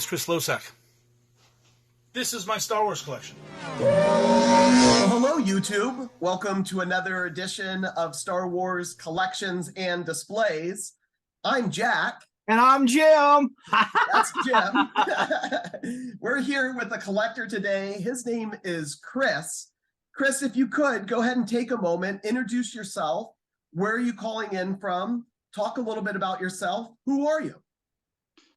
name's Chris Losack. This is my Star Wars collection. Well, hello, YouTube. Welcome to another edition of Star Wars Collections and Displays. I'm Jack. And I'm Jim. That's Jim. We're here with a collector today. His name is Chris. Chris, if you could, go ahead and take a moment, introduce yourself. Where are you calling in from? Talk a little bit about yourself. Who are you?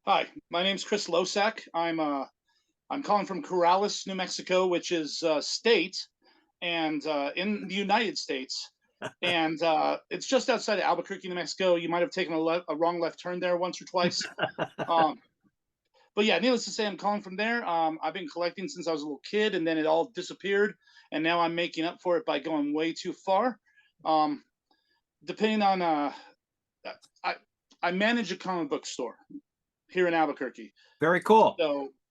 Hi, my name's Chris Losack. I'm calling from Corrales, New Mexico, which is a state and in the United States. And it's just outside of Albuquerque, New Mexico. You might have taken a wrong left turn there once or twice. But yeah, needless to say, I'm calling from there. I've been collecting since I was a little kid, and then it all disappeared. And now I'm making up for it by going way too far. Depending on, I manage a comic book store here in Albuquerque. Very cool.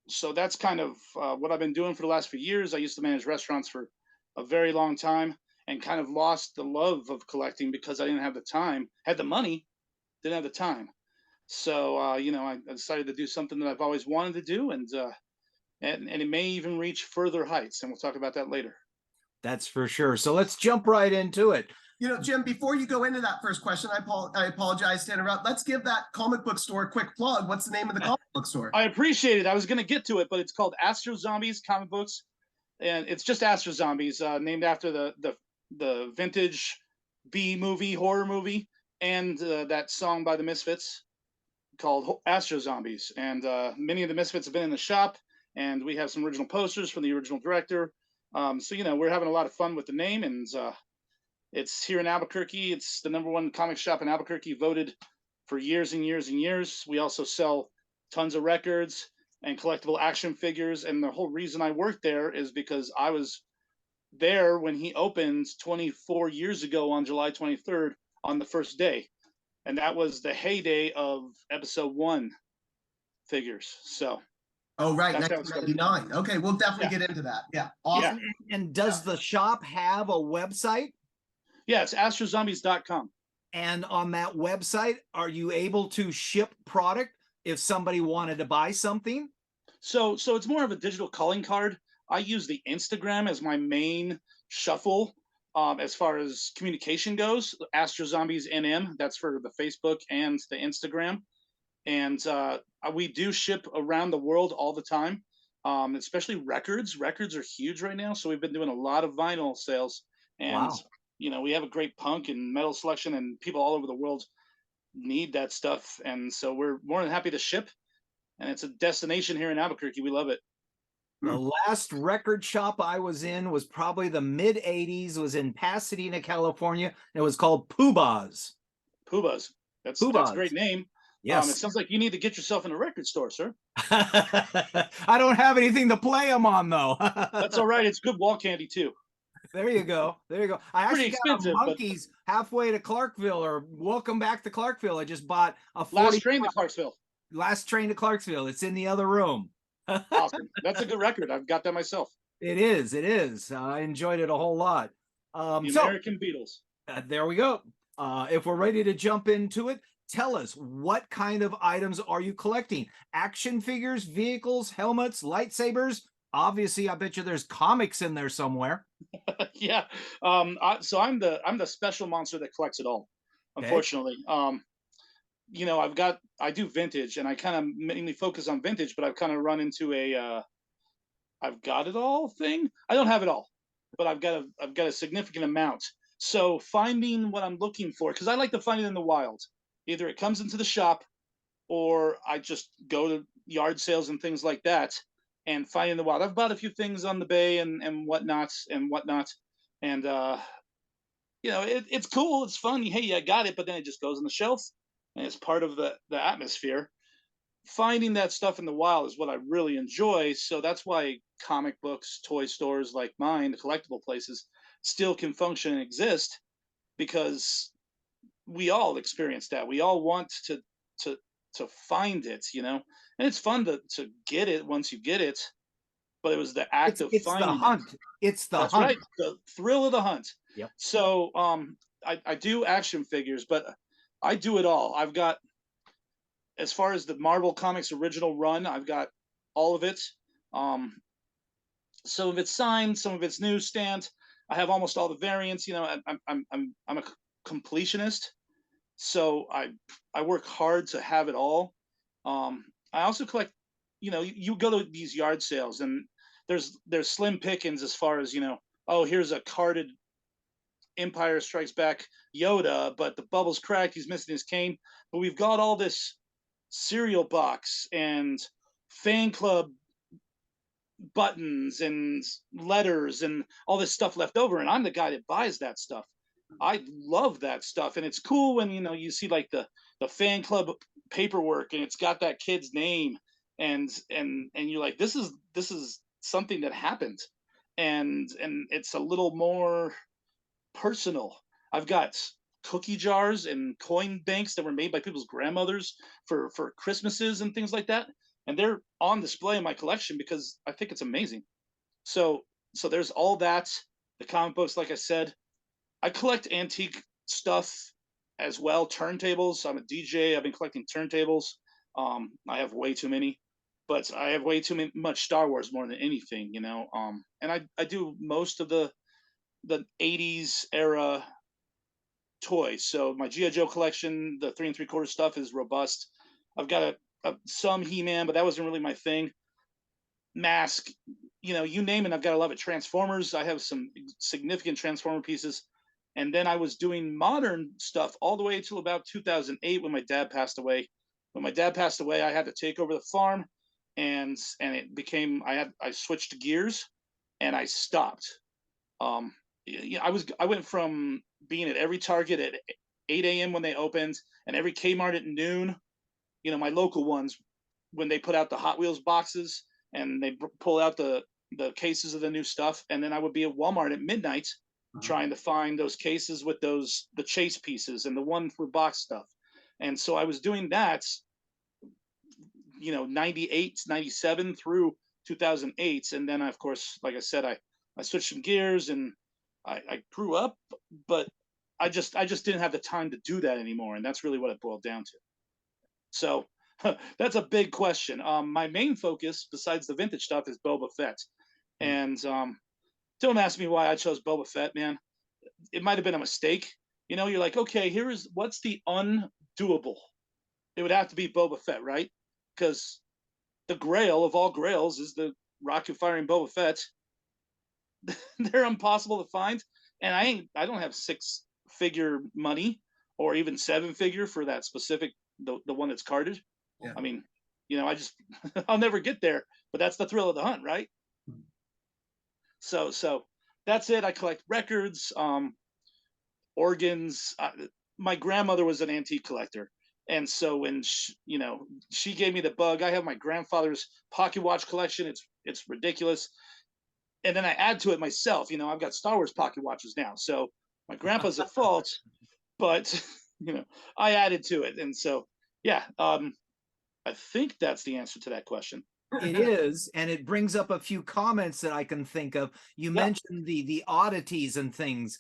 So that's kind of what I've been doing for the last few years. I used to manage restaurants for a very long time and kind of lost the love of collecting because I didn't have the time. Had the money, didn't have the time. So I decided to do something that I've always wanted to do, and it may even reach further heights, and we'll talk about that later. That's for sure. So let's jump right into it. You know, Jim, before you go into that first question, I apologize to interrupt. Let's give that comic book store a quick plug. What's the name of the comic book store? I appreciate it. I was going to get to it, but it's called Astro Zombies Comic Books, and it's just Astro Zombies, named after the vintage B movie, horror movie, and that song by the Misfits called Astro Zombies. And many of the Misfits have been in the shop, and we have some original posters from the original director. So we're having a lot of fun with the name, and it's here in Albuquerque. It's the #1 comic shop in Albuquerque, voted for years and years and years. We also sell tons of records and collectible action figures. And the whole reason I work there is because I was there when he opened 24 years ago on July 23rd on the first day. And that was the heyday of episode 1 figures. So. Oh, right, 1999. Okay, we'll definitely get into that. Yeah, awesome. Yeah. And does the shop have a website? Yeah, it's astrozombies.com. And on that website, are you able to ship product if somebody wanted to buy something? So it's more of a digital calling card. I use the Instagram as my main shuffle as far as communication goes. Astro Zombies NM, that's for the Facebook and the Instagram. And we do ship around the world all the time, especially records. Records are huge right now, so we've been doing a lot of vinyl sales. And wow. We have a great punk and metal selection, and people all over the world need that stuff. And so we're more than happy to ship. And it's a destination here in Albuquerque. We love it. The last record shop I was in was probably the mid 80s, was in Pasadena, California. And it was called Poobah's. Poobah's. That's a great name. Yes. It sounds like you need to get yourself in a record store, sir. I don't have anything to play them on, though. That's all right. It's good wall candy, too. There you go. There you go. I actually got a Monkeys halfway to Clarksville, or welcome back to Clarksville. I just bought a Last Train to Clarksville. Last Train to Clarksville. It's in the other room. Awesome. That's a good record. I've got that myself. It is. It is. I enjoyed it a whole lot. The American Beatles. There we go. If we're ready to jump into it, tell us, what kind of items are you collecting? Action figures, vehicles, helmets, lightsabers? Obviously, I bet you there's comics in there somewhere. Yeah. So I'm the special monster that collects it all. Unfortunately, I do vintage, and I kind of mainly focus on vintage, but I've kind of run into a I've got it all thing. I don't have it all, but I've got a significant amount. So finding what I'm looking for, because I like to find it in the wild. Either it comes into the shop, or I just go to yard sales and things like that and find in the wild. I've bought a few things on the bay and whatnot. And it's cool. It's fun. Hey, I got it, but then it just goes on the shelf, and it's part of the atmosphere. Finding that stuff in the wild is what I really enjoy. So that's why comic books, toy stores like mine, the collectible places, still can function and exist, because we all experience that. We all want to find it, and it's fun to get it once you get it. But it was the act of finding the hunt. It's the That's hunt. right, the thrill of the hunt. Yep. So I do action figures, but I do it all. I've got, as far as the Marvel Comics original run, I've got all of it. Some of it's signed, some of it's newsstand. I have almost all the variants. You know, I'm a completionist, so I work hard to have it all. I also collect. You know, you go to these yard sales, and there's slim pickings as far as, you know. Oh, here's a carded Empire Strikes Back Yoda, but the bubble's cracked. He's missing his cane. But we've got all this cereal box and fan club buttons and letters and all this stuff left over, and I'm the guy that buys that stuff. I love that stuff, and it's cool when, you know, you see like the fan club paperwork and it's got that kid's name, and you're like, this is something that happened, and it's a little more personal. I've got cookie jars and coin banks that were made by people's grandmothers for Christmases and things like that, and they're on display in my collection because I think it's amazing. So there's all that. The comic books, like I said, I collect antique stuff as well. Turntables. I'm a DJ. I've been collecting turntables. I have way too many, but I have way too much Star Wars more than anything, you know. And I do most of the 80s era toys. So my GI Joe collection, the 3 3/4 stuff, is robust. I've got some He-Man, but that wasn't really my thing. Mask, you know, you name it, I've got a lot of it. Transformers, I have some significant Transformer pieces. And then I was doing modern stuff all the way until about 2008 when my dad passed away. When my dad passed away, I had to take over the farm, and it became, I switched gears, and I stopped. Yeah, I went from being at every Target at 8 a.m. when they opened, and every Kmart at noon. You know, my local ones, when they put out the Hot Wheels boxes and they pull out the cases of the new stuff, and then I would be at Walmart at midnight trying to find those cases with the chase pieces and the one for box stuff. And so I was doing that, you know, 98, 97 through 2008, and then of course, like I said, I switched some gears, and I grew up, but I just didn't have the time to do that anymore, and that's really what it boiled down to. So that's a big question. My main focus, besides the vintage stuff, is Boba Fett, and don't ask me why I chose Boba Fett, man. It might have been a mistake. You know, you're like, okay, what's the undoable? It would have to be Boba Fett, right? Because the Grail of all Grails is the rocket firing Boba Fett. They're impossible to find, and I don't have 6-figure money or even 7-figure for that specific the one that's carded. Yeah. I mean, you know, I'll never get there, but that's the thrill of the hunt, right? So that's it. I collect records, organs. My grandmother was an antique collector, and so when she gave me the bug, I have my grandfather's pocket watch collection. It's ridiculous. And then I add to it myself. You know, I've got Star Wars pocket watches now. So my grandpa's at fault, but you know, I added to it. And so, yeah, I think that's the answer to that question. It is, and it brings up a few comments that I can think of. You mentioned the oddities and things,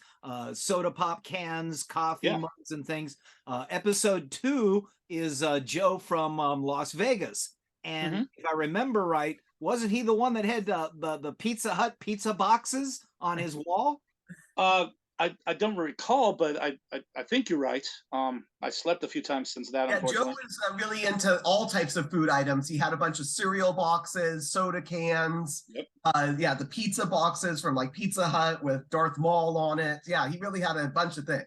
soda pop cans, coffee mugs, and things. Episode 2 is Joe from Las Vegas, and if I remember right, wasn't he the one that had the Pizza Hut pizza boxes on his wall? I don't recall, but I think you're right. I slept a few times since that. Yeah, Joe was really into all types of food items. He had a bunch of cereal boxes, soda cans. Yeah, the pizza boxes from like Pizza Hut with Darth Maul on it. Yeah, he really had a bunch of things.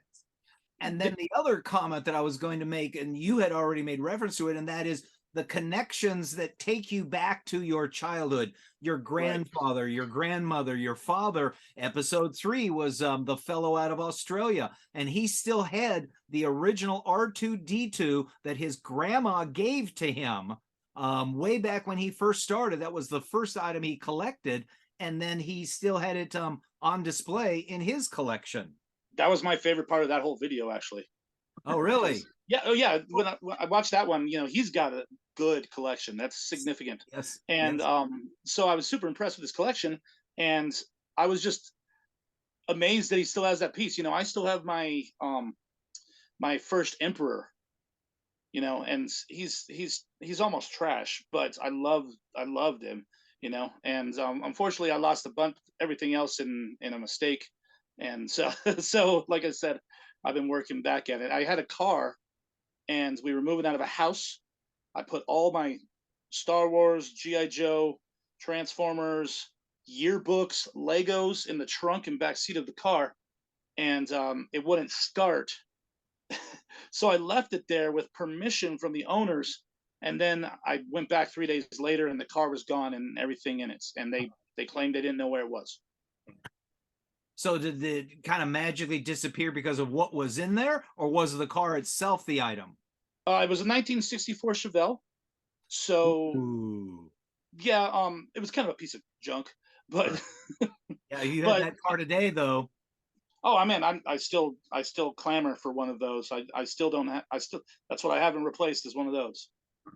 And then the other comment that I was going to make, and you had already made reference to it, and that is the connections that take you back to your childhood, your grandfather, your grandmother, your father. Episode 3 was the fellow out of Australia, and he still had the original R2-D2 that his grandma gave to him way back when he first started. That was the first item he collected, and then he still had it on display in his collection. That was my favorite part of that whole video, actually. Oh, really? Yeah. Oh, yeah. When I watched that one, you know, he's got a good collection. That's significant. Yes. And so I was super impressed with his collection, and I was just amazed that he still has that piece. You know, I still have my my first Emperor. and he's almost trash, but I loved him, and unfortunately I lost a bunch everything else in a mistake, and so so like I said, I've been working back at it. I had a car, and we were moving out of a house. I put all my Star Wars, GI Joe, Transformers, yearbooks, Legos in the trunk and back seat of the car, and it wouldn't start. So I left it there with permission from the owners, and then I went back 3 days later, and the car was gone and everything in it, and they claimed they didn't know where it was. So did it kind of magically disappear because of what was in there, or was the car itself the item? It was a 1964 Chevelle, so Ooh. yeah, it was kind of a piece of junk, but Yeah, you had but that car today, though. oh, I mean, I still clamor for one of those. I still don't have. I still That's what I haven't replaced, is one of those.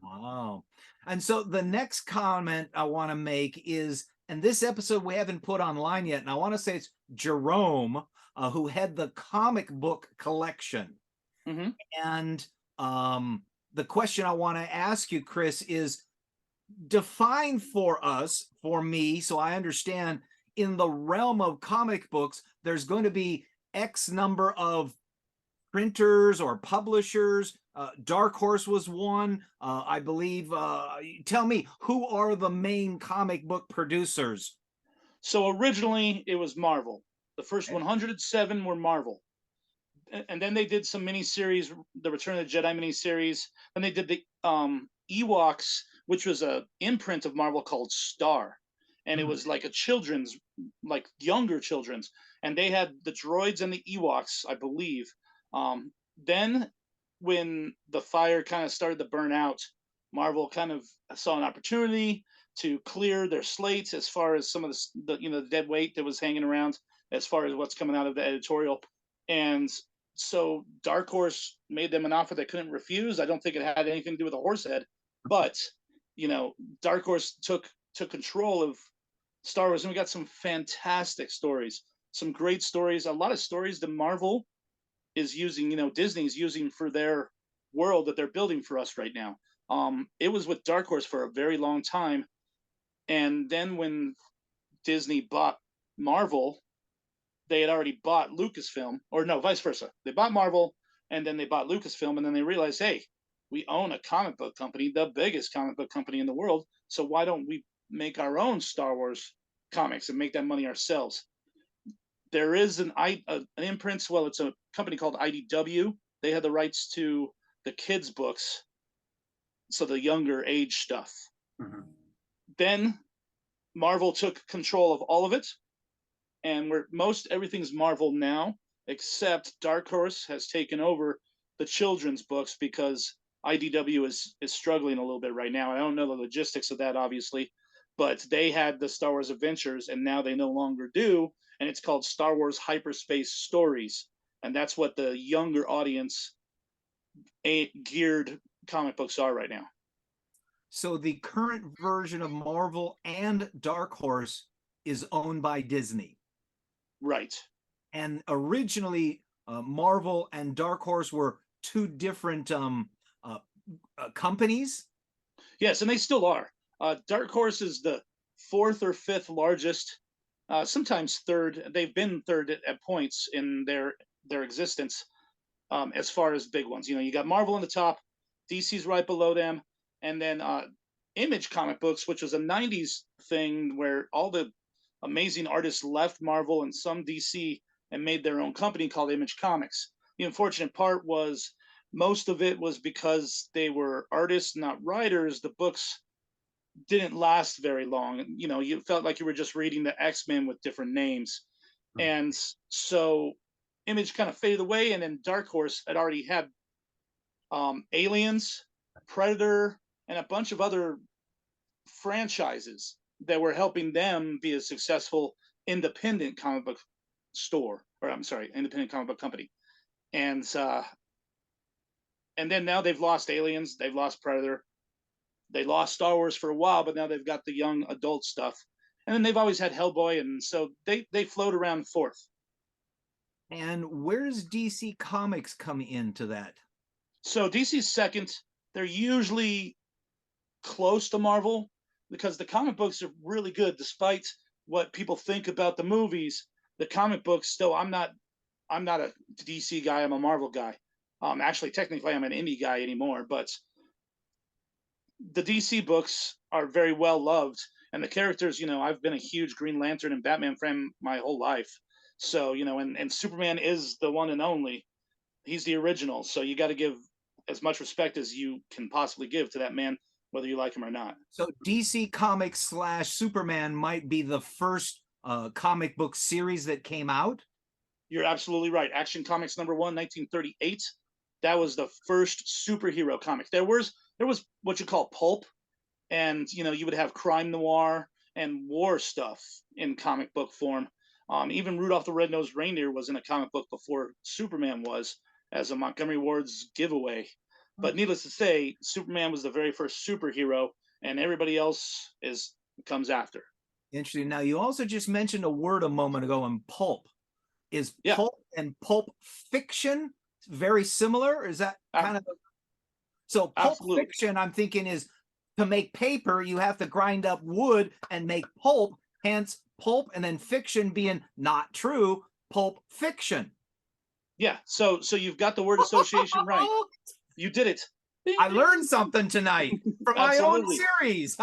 Wow. And so the next comment I want to make is, and this episode we haven't put online yet, and I want to say it's Jerome, who had the comic book collection. Hmm. And the question I want to ask you, Chris, is define for us, for me, so I understand, in the realm of comic books, there's going to be X number of printers or publishers. Dark Horse was one, I believe. Tell me, who are the main comic book producers? So originally it was Marvel. The first Okay. 107 were Marvel, and then they did some miniseries, the Return of the Jedi miniseries. Then they did the Ewoks, which was a imprint of Marvel called Star, and it Mhm. was like a children's, like younger children's, and they had the droids and the Ewoks, I believe. Then when the fire kind of started to burn out, Marvel kind of saw an opportunity to clear their slates as far as some of the dead weight that was hanging around, as far as what's coming out of the editorial. And so Dark Horse made them an offer they couldn't refuse. I don't think it had anything to do with a horse head, but Dark Horse took control of Star Wars, and we got some fantastic stories, some great stories, a lot of stories that Marvel is using, Disney's using for their world that they're building for us right now. It was with Dark Horse for a very long time, and then when Disney bought Marvel, they had already bought Lucasfilm, or no, vice versa. They bought Marvel, and then they bought Lucasfilm, and then they realized, hey, we own a comic book company, the biggest comic book company in the world. So why don't we make our own Star Wars comics and make that money ourselves? There is an imprint. Well, it's a company called IDW. They had the rights to the kids' books, so the younger age stuff. Mhm. Then Marvel took control of all of it, and where most everything's Marvel now, except Dark Horse has taken over the children's books because IDW is struggling a little bit right now. I don't know the logistics of that, obviously, but they had the Star Wars Adventures, and now they no longer do, and it's called Star Wars Hyperspace Stories, and that's what the younger audience geared comic books are right now. So the current version of Marvel and Dark Horse is owned by Disney. Right. And originally, Marvel and Dark Horse were two different companies. Yes, and they still are. Dark Horse is the fourth or fifth largest, sometimes third. They've been third at points in their existence, as far as big ones. You got Marvel on the top, DC's right below them, and then Image Comic Books, which was a '90s thing where all the amazing artists left Marvel and some DC and made their own company called Image Comics. The unfortunate part was most of it was because they were artists, not writers. The books didn't last very long. You felt like you were just reading the X-Men with different names. And so Image kind of faded away, and then Dark Horse had already had Aliens, Predator, and a bunch of other franchises that were helping them be a successful independent comic book store, or I'm sorry, independent comic book company. And then now they've lost Aliens, they've lost Predator, they lost Star Wars for a while, but now they've got the young adult stuff. And then they've always had Hellboy, and so they float around fourth. And where does DC Comics come into that? So DC's second, they're usually close to Marvel because the comic books are really good, despite what people think about the movies. The comic books still, I'm not a DC guy. I'm a Marvel guy. Actually, technically, I'm an indie guy anymore, but the DC books are very well loved, and the characters. I've been a huge Green Lantern and Batman fan my whole life. So and Superman is the one and only. He's the original. So you got to give as much respect as you can possibly give to that man, whether you like him or not. So DC Comics / Superman might be the first comic book series that came out. You're absolutely right. Action Comics #1, 1938. That was the first superhero comic. There was what you call pulp, and you would have crime noir and war stuff in comic book form. Even Rudolph the Red-Nosed Reindeer was in a comic book before Superman was, as a Montgomery Ward's giveaway. But needless to say, Superman was the very first superhero, and everybody else comes after. Interesting. Now, you also just mentioned a word a moment ago in pulp. Is pulp and pulp fiction very similar? Is that kind of so? Pulp Absolutely. Fiction, I'm thinking, is to make paper, you have to grind up wood and make pulp. Hence, pulp, and then fiction being not true. Pulp fiction. Yeah. So you've got the word association right. You did it. I learned something tonight from my own series.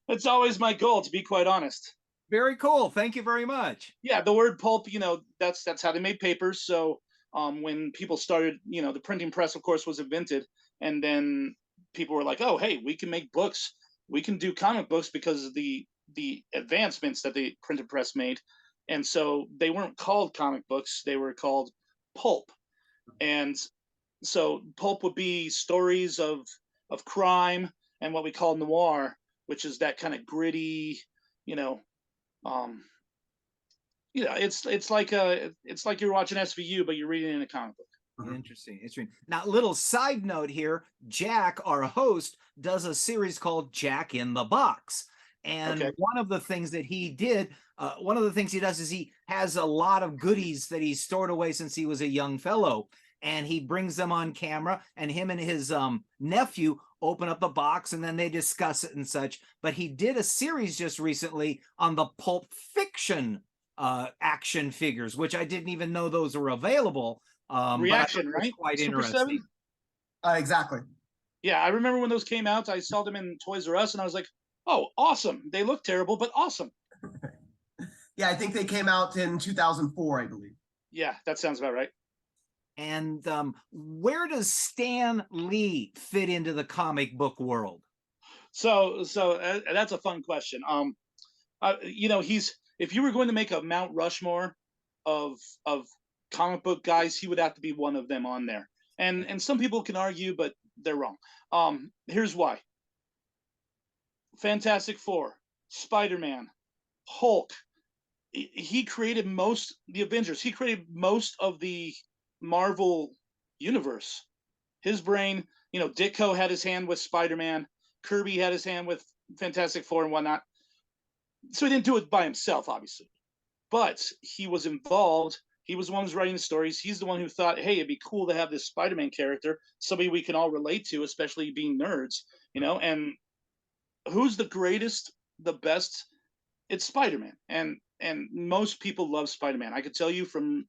It's always my goal, to be quite honest. Very cool. Thank you very much. Yeah, the word pulp, that's how they made papers. So when people started, the printing press, of course, was invented, and then people were like, "Oh, hey, we can make books. We can do comic books because of the advancements that the printing press made." And so they weren't called comic books; they were called pulp. And so pulp would be stories of crime and what we call noir, which is that kind of gritty, it's like you're watching SVU, but you're reading in a comic book. Interesting. Now, little side note here: Jack, our host, does a series called Jack in the Box, and one of the things that he did, one of the things he does is he has a lot of goodies that he's stored away since he was a young fellow, and he brings them on camera, and him and his nephew open up the box, and then they discuss it and such. But he did a series just recently on the Pulp Fiction action figures, which I didn't even know those were available. Reaction, right? Quite Super interesting. 7? Exactly. Yeah, I remember when those came out. I saw them in Toys R Us, and I was like, "Oh, awesome! They look terrible, but awesome." Yeah, I think they came out in 2004, I believe. Yeah, that sounds about right. And where does Stan Lee fit into the comic book world? So that's a fun question. If you were going to make a Mount Rushmore of comic book guys, he would have to be one of them on there. And some people can argue, but they're wrong. Here's why. Fantastic Four, Spider-Man, Hulk. He created the Avengers. He created most of the Marvel universe. His brain, Ditko had his hand with Spider-Man. Kirby had his hand with Fantastic Four and whatnot. So he didn't do it by himself, obviously. But he was involved. He was the one who's writing the stories. He's the one who thought, hey, it'd be cool to have this Spider-Man character, somebody we can all relate to, especially being nerds, and who's the greatest, the best? It's Spider-Man. And most people love Spider-Man. I could tell you from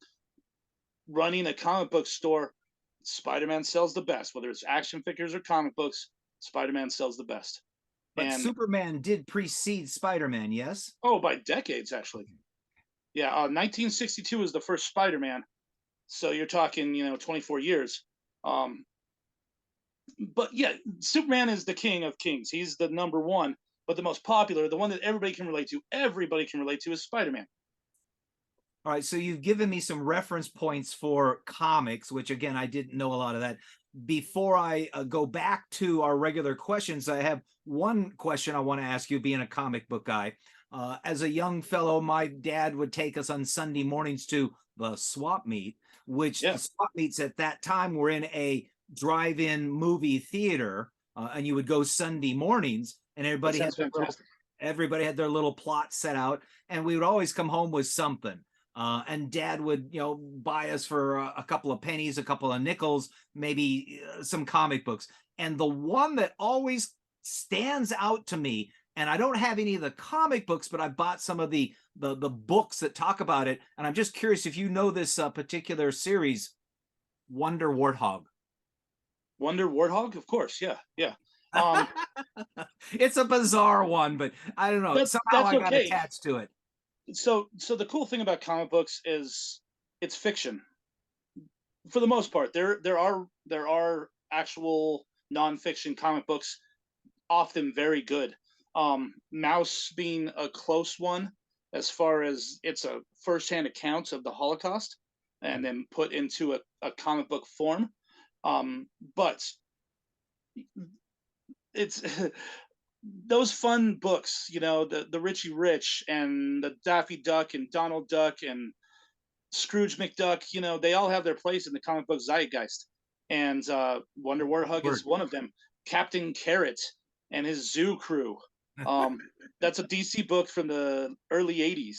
running a comic book store, Spider-Man sells the best. Whether it's action figures or comic books, Spider-Man sells the best. But Superman did precede Spider-Man, yes? Oh, by decades, actually. Yeah, 1962 was the first Spider-Man. So you're talking, 24 years. But yeah, Superman is the king of kings. He's the #1, but the most popular, the one that everybody can relate to is Spider-Man. All right, so you've given me some reference points for comics, which again, I didn't know a lot of that. Before I go back to our regular questions, I have one question I want to ask you, being a comic book guy. As a young fellow, my dad would take us on Sunday mornings to the swap meet, which the swap meets at that time were in a drive-in movie theater, and you would go Sunday mornings, and everybody had their little plot set out, and we would always come home with something. and Dad would, buy us for a couple of pennies, a couple of nickels, maybe some comic books. And the one that always stands out to me, and I don't have any of the comic books, but I bought some of the books that talk about it. And I'm just curious if you know this particular series, Wonder Warthog. Wonder Warthog, of course, yeah. It's a bizarre one, but I don't know. Somehow that's I got okay. attached to it. So the cool thing about comic books is it's fiction for the most part. There are actual nonfiction comic books, often very good. Mouse being a close one, as far as it's a firsthand account of the Holocaust and then put into a comic book form. But it's those fun books, the Richie Rich and the Daffy Duck and Donald Duck and Scrooge McDuck, they all have their place in the comic book zeitgeist. And Wonder Warthog is one of them. Captain Carrot and his zoo crew. That's a DC book from the early 80s.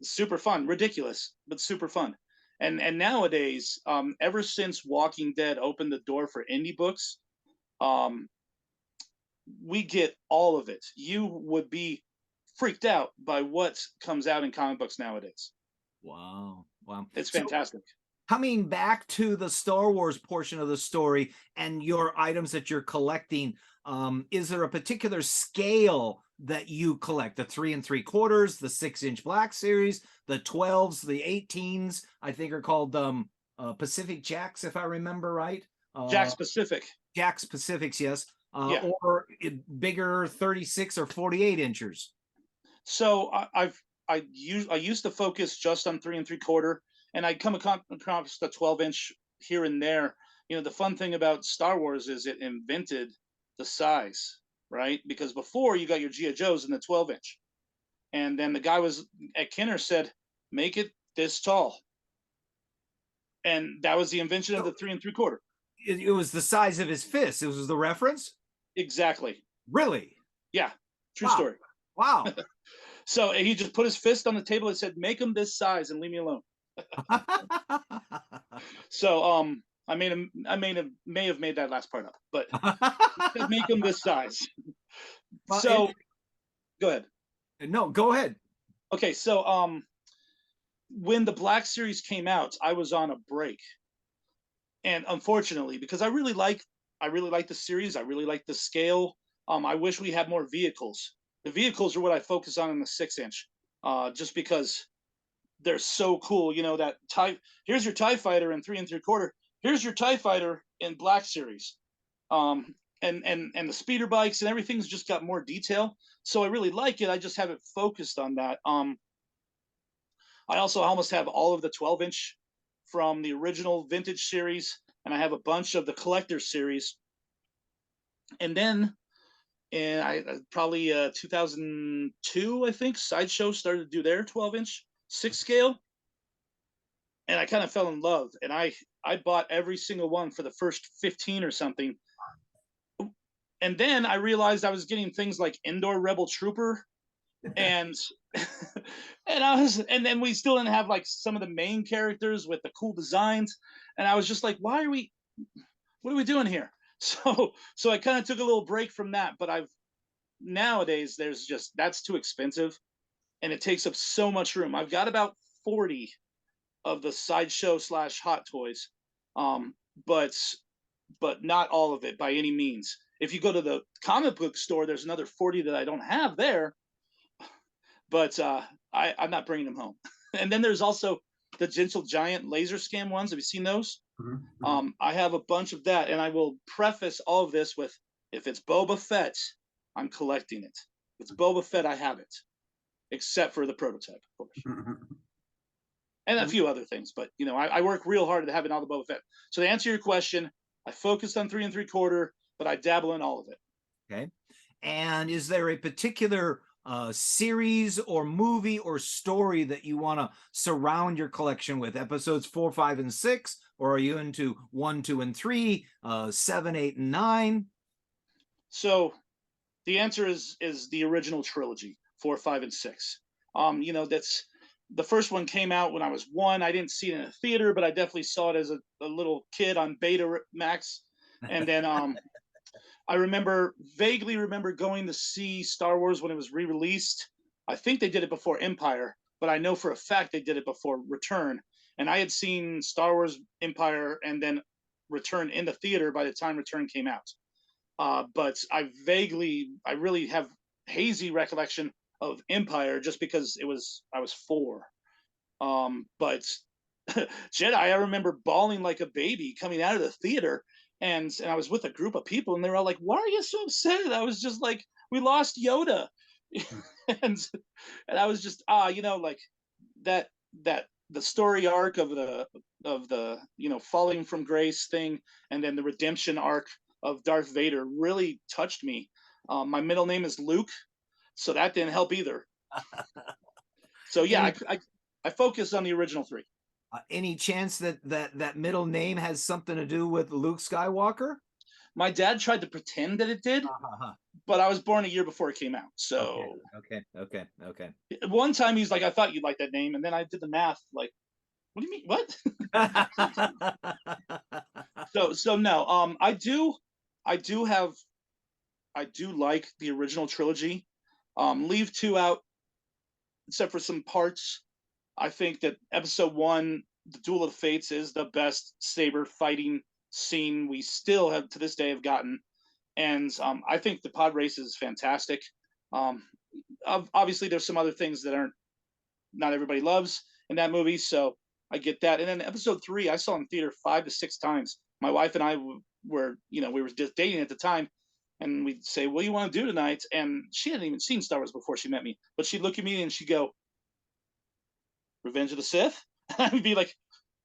Super fun, ridiculous, but super fun. And nowadays, ever since Walking Dead opened the door for indie books, we get all of it. You would be freaked out by what comes out in comic books nowadays. Wow. It's fantastic. Coming back to the Star Wars portion of the story and your items that you're collecting, is there a particular scale that you collect? The 3 3/4, the 6-inch Black Series, the 12s, the 18s, I think are called Pacific Jacks, if I remember right. Jack's Pacific. Jack's Pacifics, yes. Yeah. Or bigger 36 or 48 inches. So I used to focus just on 3 3/4, and I'd come across the 12-inch here and there. The fun thing about Star Wars is it invented the size, right? Because before you got your G.I. Joes in the 12-inch, and then the guy at Kenner said, make it this tall, and that was the invention of the 3 3/4. It was the size of his fist. It was the reference. Exactly. Really? Yeah. True story. Wow. So he just put his fist on the table and said, make them this size and leave me alone. So I may have made that last part up, but make them this size. So go ahead. No, go ahead. Okay, so when the Black Series came out, I was on a break. And unfortunately, because I really like the series, I really like the scale. I wish we had more vehicles. The vehicles are what I focus on in the 6-inch, just because they're so cool. That here's your TIE Fighter in 3 3/4. Here's your TIE Fighter in Black Series. And the speeder bikes and everything's just got more detail. So I really like it. I just haven't focused on that. I also almost have all of the 12-inch from the original vintage series, and I have a bunch of the collector series. And then probably 2002, I think, Sideshow started to do their 12-inch 6 scale, and I kind of fell in love, and I bought every single one for the first 15 or something. And then I realized I was getting things like Indoor Rebel Trooper, and and then we still didn't have like some of the main characters with the cool designs, and I was just like, what are we doing here? So I kind of took a little break from that, but nowadays that's too expensive, and it takes up so much room. I've got about 40 of the Sideshow / Hot Toys, but not all of it by any means. If you go to the comic book store, there's another 40 that I don't have there, but I'm not bringing them home. And then there's also the Gentle Giant laser scan ones. Have you seen those? Mm-hmm. I have a bunch of that, and I will preface all of this with, if it's Boba Fett, I'm collecting it. If it's Boba Fett, I have it, except for the prototype, of course. And a few other things, but I work real hard at having all the Boba Fett. So to answer your question, I focused on 3 3/4, but I dabble in all of it. Okay. And is there a particular series or movie or story that you want to surround your collection with? Episodes 4, 5, and 6, or are you into 1, 2, and 3, 7, 8, and 9? So the answer is the original trilogy, 4, 5, and 6. the first one came out when I was 1. I didn't see it in a theater, but I definitely saw it as a little kid on Betamax. And then I vaguely remember going to see Star Wars when it was re-released. I think they did it before Empire, but I know for a fact they did it before Return. And I had seen Star Wars Empire and then Return in the theater by the time Return came out. But I really have hazy recollection of Empire just because I was 4. But Jedi, I remember bawling like a baby coming out of the theater, and I was with a group of people, and they were all like, "Why are you so upset?" I was just like, "We lost Yoda," and I was just like that the story arc of the falling from grace thing, and then the redemption arc of Darth Vader really touched me. My middle name is Luke, so that didn't help either. So yeah, I focused on the original 3. Any chance that middle name has something to do with Luke Skywalker? My dad tried to pretend that it did, but I was born a year before it came out. So okay. One time he's like, "I thought you'd like that name," and then I did the math. Like, what do you mean? What? So no. I do like the original trilogy. Leave 2 out, except for some parts. I think that episode 1, the Duel of the Fates, is the best saber fighting scene we still have to this day have gotten. And I think the pod race is fantastic. Obviously, there's some other things that not everybody loves in that movie, so I get that. And then episode 3, I saw in theater 5 to 6 times. My wife and I were we were just dating at the time, and we'd say, "What do you want to do tonight?" And she hadn't even seen Star Wars before she met me, but she'd look at me and she'd go, "Revenge of the Sith?" I'd be like,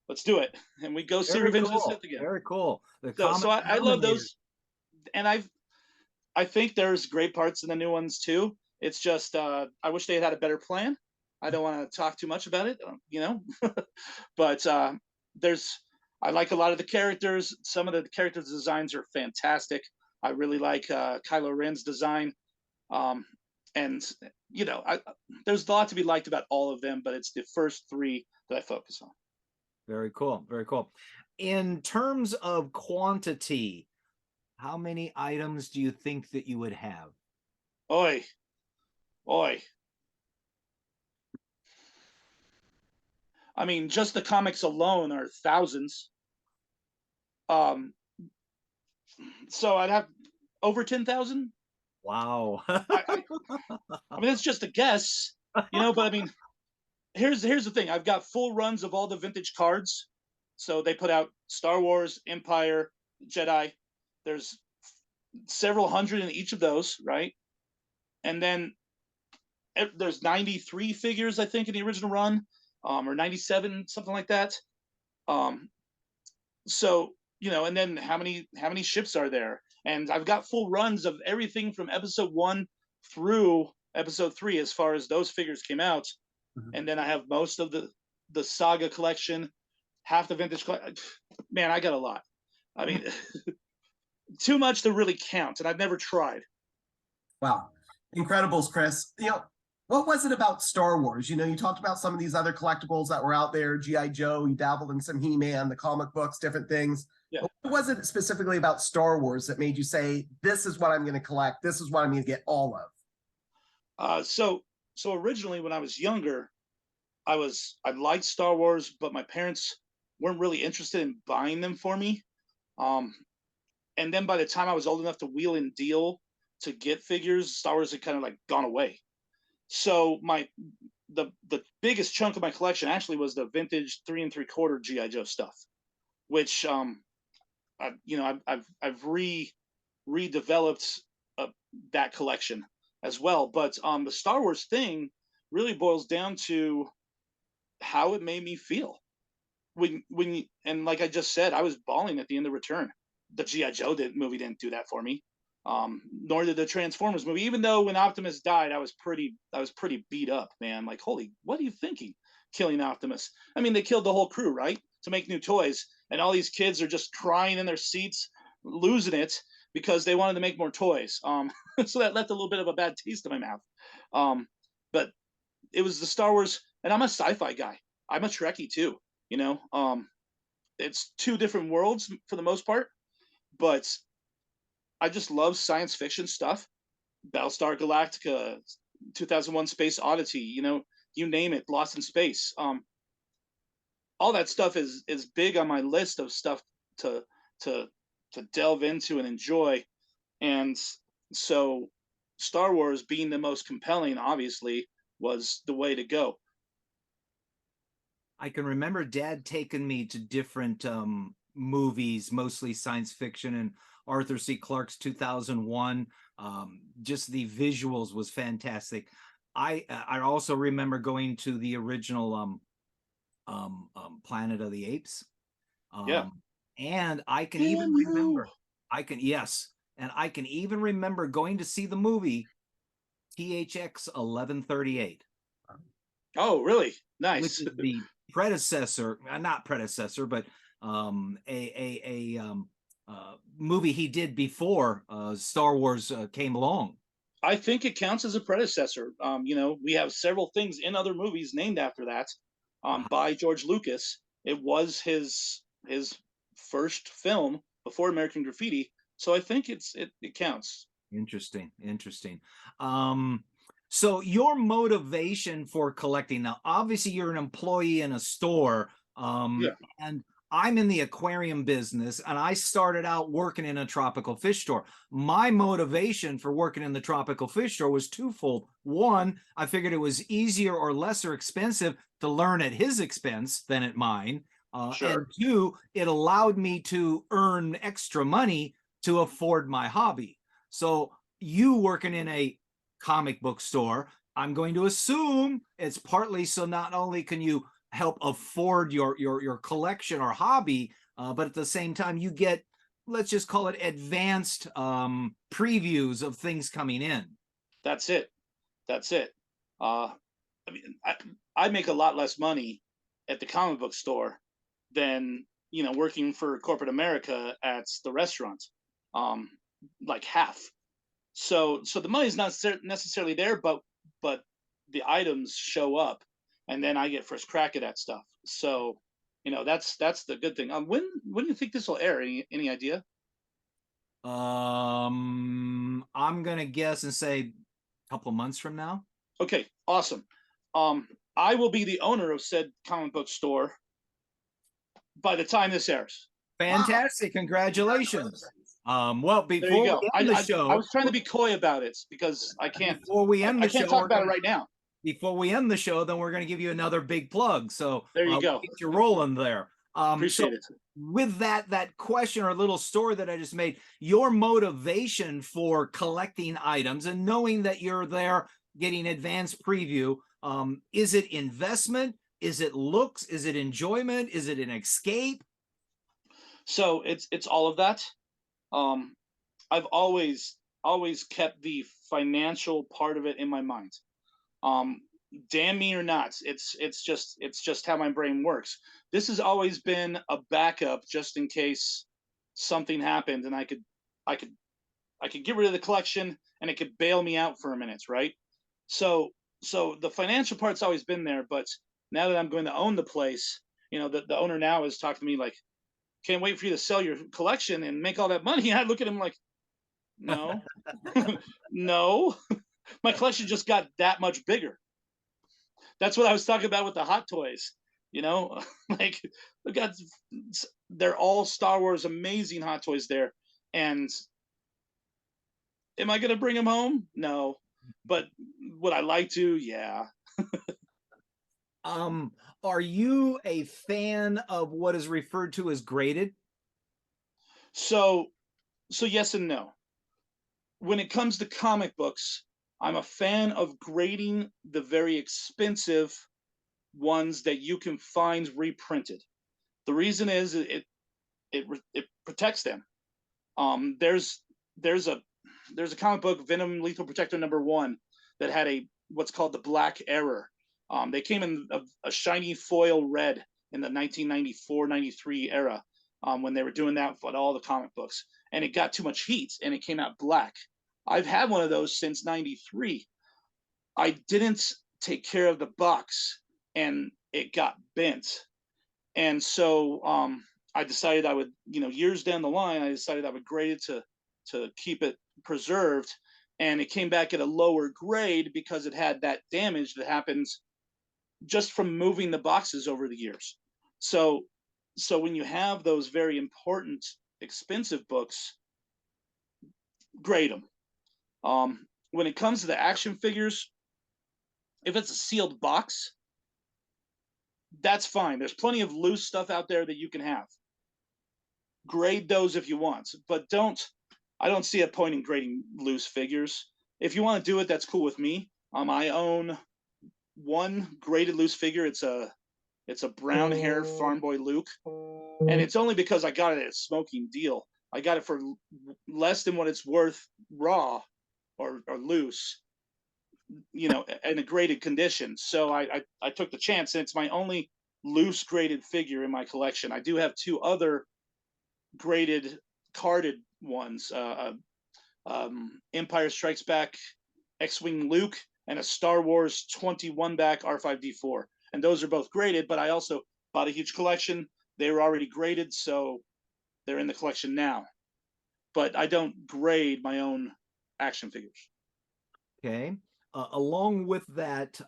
"Let's do it," and we go see Revenge of the Sith again. Very cool. So I love those, and I think there's great parts in the new ones too. It's just I wish they had a better plan. I don't want to talk too much about it, but I like a lot of the characters. Some of the characters' designs are fantastic. I really like Kylo Ren's design. And there's a lot to be liked about all of them, but it's the first 3 that I focus on. Very cool. In terms of quantity, how many items do you think that you would have? Oi. I mean, just the comics alone are thousands. So I'd have over 10,000. Wow. I mean, it's just a guess, but I mean, here's the thing. I've got full runs of all the vintage cards. So they put out Star Wars, Empire, Jedi. There's several hundred in each of those, right? And then there's 93 figures, I think, in the original run, or 97, something like that. So, and then how many ships are there? And I've got full runs of everything from episode 1 through episode 3 as far as those figures came out. And then I have most of the saga collection, half the vintage collection. Man, I got a lot. I mean, too much to really count, and I've never tried. Wow. Incredibles, Chris. What was it about Star Wars? You talked about some of these other collectibles that were out there, G.I. Joe, you dabbled in some He-Man, the comic books, different things. Yeah. What was it specifically about Star Wars that made you say, this is what I'm going to collect, this is what I'm going to get all of? So originally when I was younger, I liked Star Wars, but my parents weren't really interested in buying them for me. And then by the time I was old enough to wheel and deal to get figures, Star Wars had kind of like gone away. So the biggest chunk of my collection actually was the vintage 3 3/4 G.I. Joe stuff, which I've redeveloped that collection as well. But the Star Wars thing really boils down to how it made me feel and like I just said, I was bawling at the end of Return. The G.I. Joe movie didn't do that for me. Nor did the Transformers movie. Even though when Optimus died, I was pretty beat up, man. Like, holy, what are you thinking? Killing Optimus. I mean, they killed the whole crew, right? To make new toys. And all these kids are just crying in their seats, losing it because they wanted to make more toys. So that left a little bit of a bad taste in my mouth. But it was the Star Wars and I'm a sci-fi guy. I'm a Trekkie too. You know, it's two different worlds for the most part, but I just love science fiction stuff. Battlestar Galactica, 2001: Space Odyssey. You know, you name it, Lost in Space. All that stuff is big on my list of stuff to to to delve into and enjoy. And so Star Wars being the most compelling, obviously, was the way to go. I can remember Dad taking me to different movies, mostly science fiction, and Arthur C. Clarke's 2001. Just the visuals was fantastic. I also remember going to the original Planet of the Apes. Yeah. And I can even Damn you. remember, yes, and I can even remember going to see the movie THX 1138. Oh, really? Which Nice. is the predecessor, not predecessor, but a movie he did before Star Wars came along. I think it counts as a predecessor. You know, we have several things in other movies named after that by George Lucas. It was his first film before American Graffiti, so I think it counts. Interesting, interesting. So your motivation for collecting now, obviously you're an employee in a store, Yeah. and I'm in the aquarium business, and I started out working in a tropical fish store. My motivation for working in the tropical fish store was twofold. One, I figured it was easier or lesser expensive to learn at his expense than at mine. Sure. And two, it allowed me to earn extra money to afford my hobby. So you working in a comic book store, I'm going to assume it's partly so not only can you help afford your collection or hobby, but at the same time you get, let's just call it advanced previews of things coming in. That's it. That's it. I mean, I make a lot less money at the comic book store than, you know, working for corporate America at the restaurant. Like half. So the money's not necessarily there, but the items show up, and then I get first crack at that stuff. So, you know, that's the good thing. When do you think this will air? Any idea? I'm gonna guess and say a couple of months from now. Okay, awesome. I will be the owner of said comic book store by the time this airs. Fantastic! Wow. Congratulations. Well, There you before go. we end the show, I was trying to be coy about it because I can't. Before we end the show, I can't talk about it right now. Before we end the show, then we're going to give you another big plug. So there you go. We'll get you rolling there. Appreciate it. With that question or little story that I just made, your motivation for collecting items and knowing that you're there getting advanced preview, is it investment? Is it looks? Is it enjoyment? Is it an escape? So it's all of that. I've always kept the financial part of it in my mind. Damn me or not, it's just how my brain works. This has always been a backup just in case something happened and I could get rid of the collection and it could bail me out for a minute, right? So the financial part's always been there, but now that I'm going to own the place, you know, the owner now has talked to me like, can't wait for you to sell your collection and make all that money. And I look at him like, no, no, my collection just got that much bigger. That's what I was talking about with the hot toys, you know, like they're all Star Wars, amazing hot toys there. And am I going to bring them home? No, but would I like to? Yeah. Are you a fan of what is referred to as graded? So yes and no. When it comes to comic books, I'm a fan of grading the very expensive ones that you can find reprinted. The reason is it protects them. There's a comic book, Venom Lethal Protector #1, that had what's called the Black Error. They came in a shiny foil red in the 1994-93 era when they were doing that for all the comic books, and it got too much heat and it came out black. I've had one of those since '93. I didn't take care of the box. and it got bent. And so I decided I would, years down the line, I decided I would grade it to keep it preserved. And it came back at a lower grade because it had that damage that happens just from moving the boxes over the years. So when you have those very important, expensive books, grade them. When it comes to the action figures, if it's a sealed box, that's fine. There's plenty of loose stuff out there that you can have. Grade those if you want, but I don't see a point in grading loose figures. If you want to do it, that's cool with me. I own one graded loose figure. It's a brown hair farm boy Luke, and it's only because I got it at a smoking deal. I got it for less than what it's worth raw or loose, in a graded condition. So I took the chance, and it's my only loose graded figure in my collection. I do have two other graded carded ones, Empire Strikes Back X-Wing Luke and a Star Wars 21 back R5D4. And those are both graded, but I also bought a huge collection. They were already graded, so they're in the collection now. But I don't grade my own action figures. Okay. Along with that,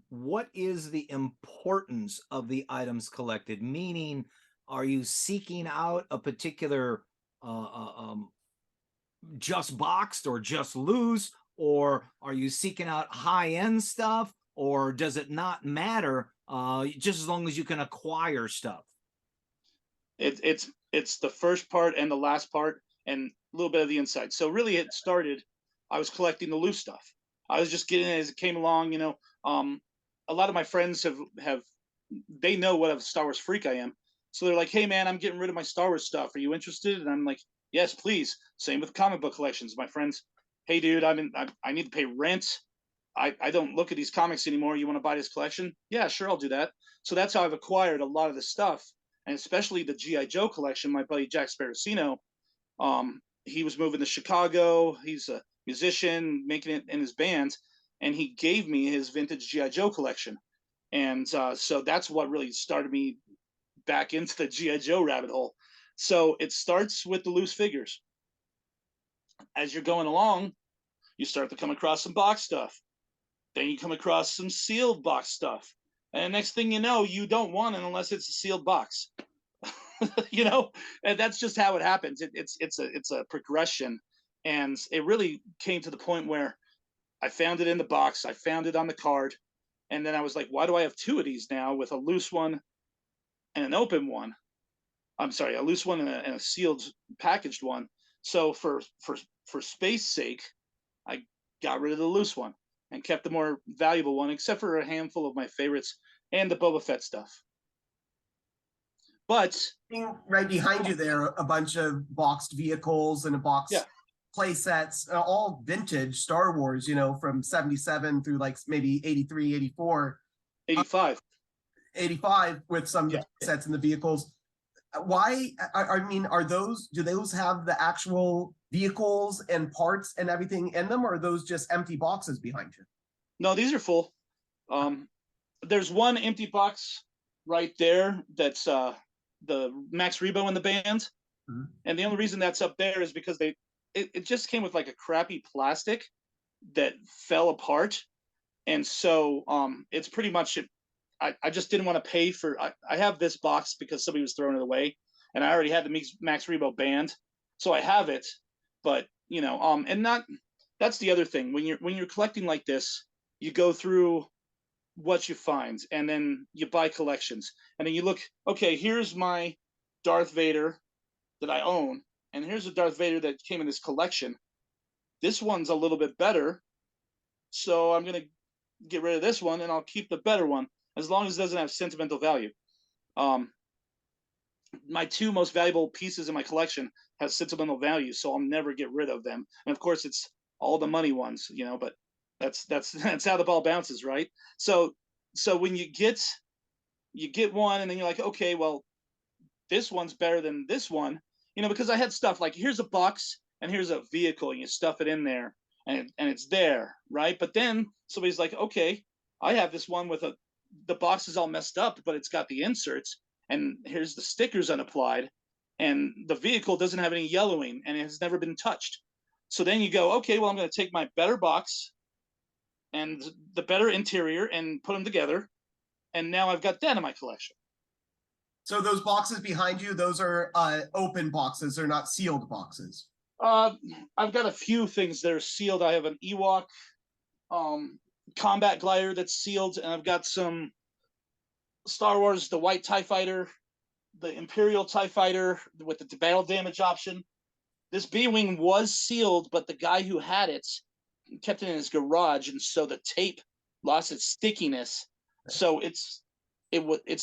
what is the importance of the items collected? Meaning, are you seeking out a particular just boxed or just loose, or are you seeking out high-end stuff, or does it not matter just as long as you can acquire stuff? It's the first part and the last part and a little bit of the inside. So really it started, I was collecting the loose stuff. I was just getting it as it came along. A lot of my friends have they know what a Star Wars freak I am. So they're like, hey man, I'm getting rid of my Star Wars stuff. Are you interested? And I'm like, yes, please. Same with comic book collections. My friends, hey dude, I need to pay rent. I don't look at these comics anymore. You want to buy this collection? Yeah, sure, I'll do that. So that's how I've acquired a lot of the stuff, and especially the G.I. Joe collection. My buddy Jack Sparacino, he was moving to Chicago. He's a musician, making it in his band, and he gave me his vintage G.I. Joe collection. And so that's what really started me back into the G.I. Joe rabbit hole. So it starts with the loose figures. As you're going along, you start to come across some box stuff. Then you come across some sealed box stuff. And next thing you know, you don't want it unless it's a sealed box. And that's just how it happens. It's a progression. And it really came to the point where I found it in the box. I found it on the card. And then I was like, why do I have two of these now with a loose one and an open one? I'm sorry, a loose one and a sealed packaged one. So for space sake, I got rid of the loose one and kept the more valuable one, except for a handful of my favorites and the Boba Fett stuff. But right behind you there, a bunch of boxed vehicles and a box play sets, all vintage Star Wars, from 77 through like maybe 83, 84. 85. 85 with some sets in the vehicles. Why, do those have the actual vehicles and parts and everything in them, or are those just empty boxes behind you? No, these are full. There's one empty box right there that's the Max Rebo in the band. Mm-hmm. And the only reason that's up there is because it just came with like a crappy plastic that fell apart. And so it's pretty much I just didn't want to pay for. I have this box because somebody was throwing it away, and I already had the Max Rebo band, so I have it. But and not. That's the other thing. When you're collecting like this, you go through what you find, and then you buy collections, and then you look. Okay, here's my Darth Vader that I own, and here's a Darth Vader that came in this collection. This one's a little bit better, so I'm gonna get rid of this one, and I'll keep the better one, as long as it doesn't have sentimental value. My two most valuable pieces in my collection have sentimental value, so I'll never get rid of them. And of course, it's all the money ones, but that's how the ball bounces, right? So when you get one, and then you're like, okay, well, this one's better than this one, because I had stuff like, here's a box and here's a vehicle, and you stuff it in there, and it's there, right? But then somebody's like, okay, I have this one with a, 20 the box is all messed up, but it's got the inserts, and here's the stickers unapplied, and the vehicle doesn't have any yellowing, and it has never been touched. So then you go, okay, well, I'm going to take my better box and the better interior and put them together, and now I've got that in my collection. So those boxes behind you, those are open boxes. They're not sealed boxes. I've got a few things that are sealed. I have an Ewok combat glider that's sealed, and I've got some Star Wars, the white TIE fighter, the Imperial TIE fighter with the battle damage option. This B-wing was sealed, but the guy who had it kept it in his garage, and so the tape lost its stickiness. So it's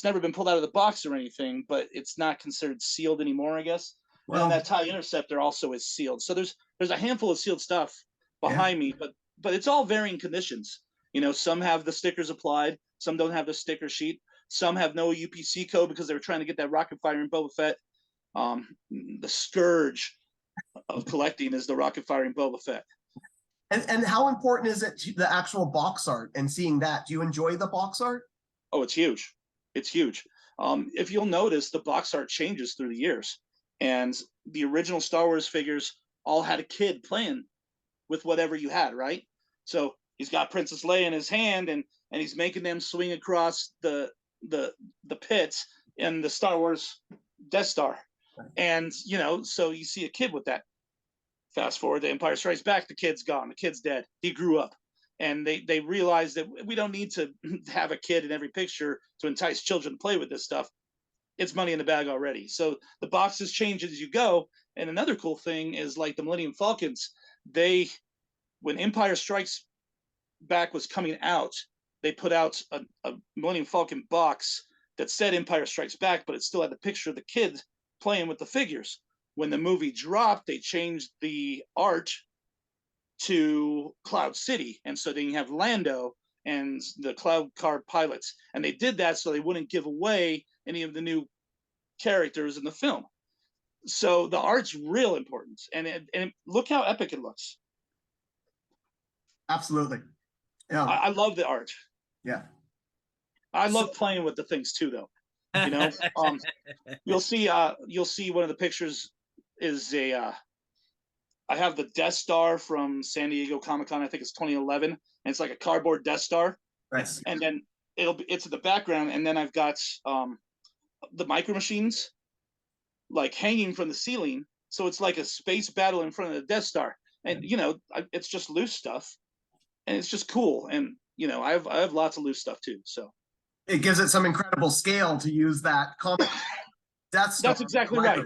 never been pulled out of the box or anything, but it's not considered sealed anymore, I guess. Well, and that TIE Interceptor also is sealed. So there's a handful of sealed stuff behind me, but it's all varying conditions. You know, some have the stickers applied, some don't have the sticker sheet, some have no UPC code because they were trying to get that rocket firing Boba Fett. The scourge of collecting is the rocket firing Boba Fett. And how important is it to the actual box art and seeing that? Do you enjoy the box art? Oh, it's huge. It's huge. If you'll notice, the box art changes through the years, and the original Star Wars figures all had a kid playing with whatever you had, right? So he's got Princess Leia in his hand, and he's making them swing across the pits in the Star Wars Death Star. And, you know, so you see a kid with that. Fast forward to Empire Strikes Back, the kid's gone, the kid's dead. He grew up. And they realized that we don't need to have a kid in every picture to entice children to play with this stuff. It's money in the bag already. So the boxes change as you go. And another cool thing is, like the Millennium Falcons, when Empire Strikes Back was coming out, they put out a Millennium Falcon box that said Empire Strikes Back, but it still had the picture of the kid playing with the figures. When the movie dropped, they changed the art to Cloud City, and so then you have Lando and the Cloud Car pilots, and they did that so they wouldn't give away any of the new characters in the film. So the art's real important, and look how epic it looks. Absolutely. Yeah, I love the art. Yeah, I love playing with the things too, though. You know, you'll see one of the pictures is I have the Death Star from San Diego Comic-Con. I think it's 2011, and it's like a cardboard Death Star. Nice. And then it's in the background, and then I've got the Micro Machines like hanging from the ceiling, so it's like a space battle in front of the Death Star. And you know, it's just loose stuff, and it's just cool. And you know, I have lots of loose stuff too. So it gives it some incredible scale to use that comic. That's exactly right.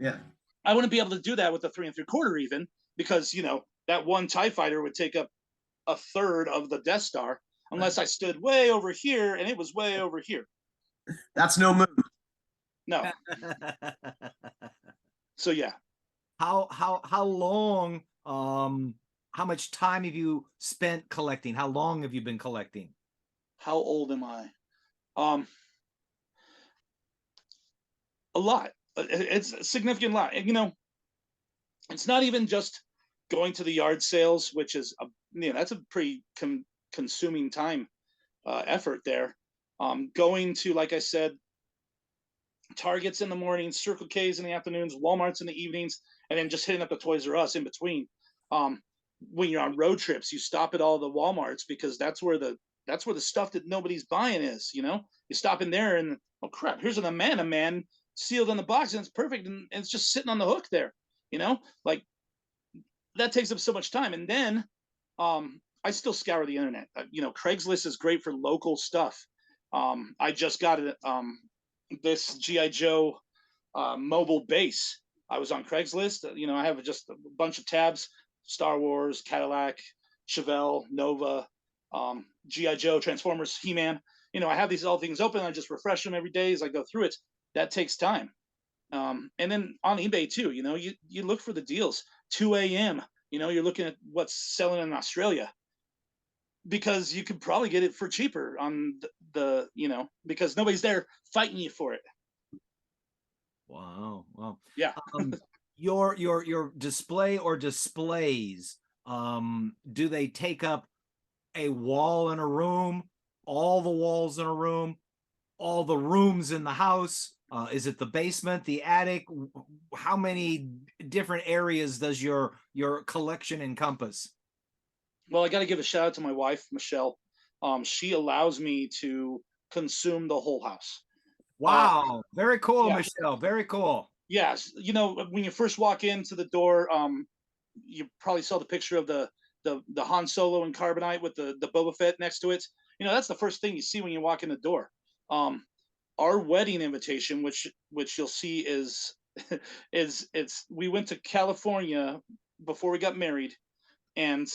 Yeah. I wouldn't be able to do that with a 3 3/4 even, because you know that one TIE fighter would take up a third of the Death Star unless I stood way over here and it was way over here. That's no move. No. So yeah. How long? How much time have you spent collecting? How long have you been collecting? How old am I? A lot. It's a significant lot. And, you know, it's not even just going to the yard sales, which is that's a pretty consuming time effort there. Going to, like I said, Targets in the mornings, Circle K's in the afternoons, Walmart's in the evenings, and then just hitting up the Toys R Us in between. When you're on road trips, you stop at all the Walmarts because that's where the stuff that nobody's buying is. You know, you stop in there and, oh crap, here's an Amana Man sealed in the box, and it's perfect, and it's just sitting on the hook there. You know, like that takes up so much time. And then I still scour the internet. You know, Craigslist is great for local stuff. I just got this G.I. Joe mobile base. I was on Craigslist. You know, I have just a bunch of tabs: Star Wars, Cadillac, Chevelle, Nova, G.I. Joe, Transformers, He-Man. You know, I have these all things open. I just refresh them every day as I go through it. That takes time. And then on eBay too, you know, you look for the deals. 2 a.m., you know, you're looking at what's selling in Australia, because you could probably get it for cheaper on the you know, because nobody's there fighting you for it. Wow. Yeah. Your display or displays, do they take up a wall in a room? all the walls in a room, all the rooms in the house? Is it the basement, the attic? How many different areas does your collection encompass? Well, I got to give a shout out to my wife, Michelle. She allows me to consume the whole house. Wow, very cool, Yeah, Michelle. Very cool. yes. You know, when you first walk into the door, you probably saw the picture of the Han Solo and carbonite with the Boba Fett next to it. You know, that's the first thing you see when you walk in the door. Um, our wedding invitation, which you'll see is it's we went to California before we got married, and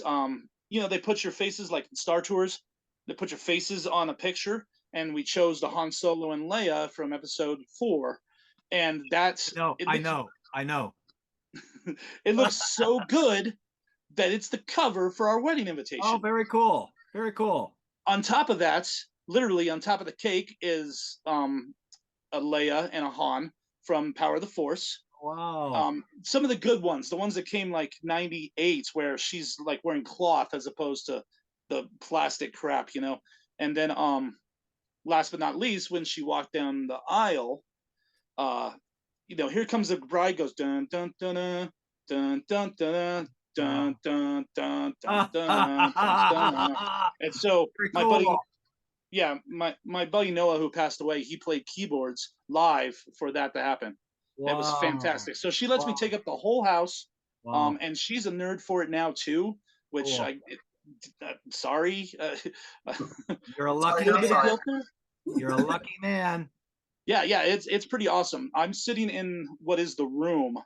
you know, they put your faces like in Star Tours. They put your faces on a picture, and we chose the Han Solo and Leia from Episode 4, and that's No, it I looks know, I know. it looks so good that it's the cover for our wedding Oh, invitation. very cool. Very cool. On top of that, literally on top of the cake is a Leia and a Han from Power of the Force. Wow. Some of the good ones, the ones that came like 98, where she's like wearing cloth as opposed to the plastic crap, you know. And then last but not least, when she walked down the aisle, uh, you know, here comes the bride, goes dun dun dun dun dun dun dun Wow. dun dun dun Very dun dun dun. And so my buddy, cool. yeah, my buddy Noah, who passed away, he played keyboards live for that to happen. It was Wow. fantastic. So she lets me Wow. take up the whole house, Wow. and she's a nerd for it now too. Which Cool. sorry, You're a Sorry, lucky little not bit of sorry. man. guilt there. You're a lucky man. Yeah, it's pretty awesome. I'm sitting in what is the room.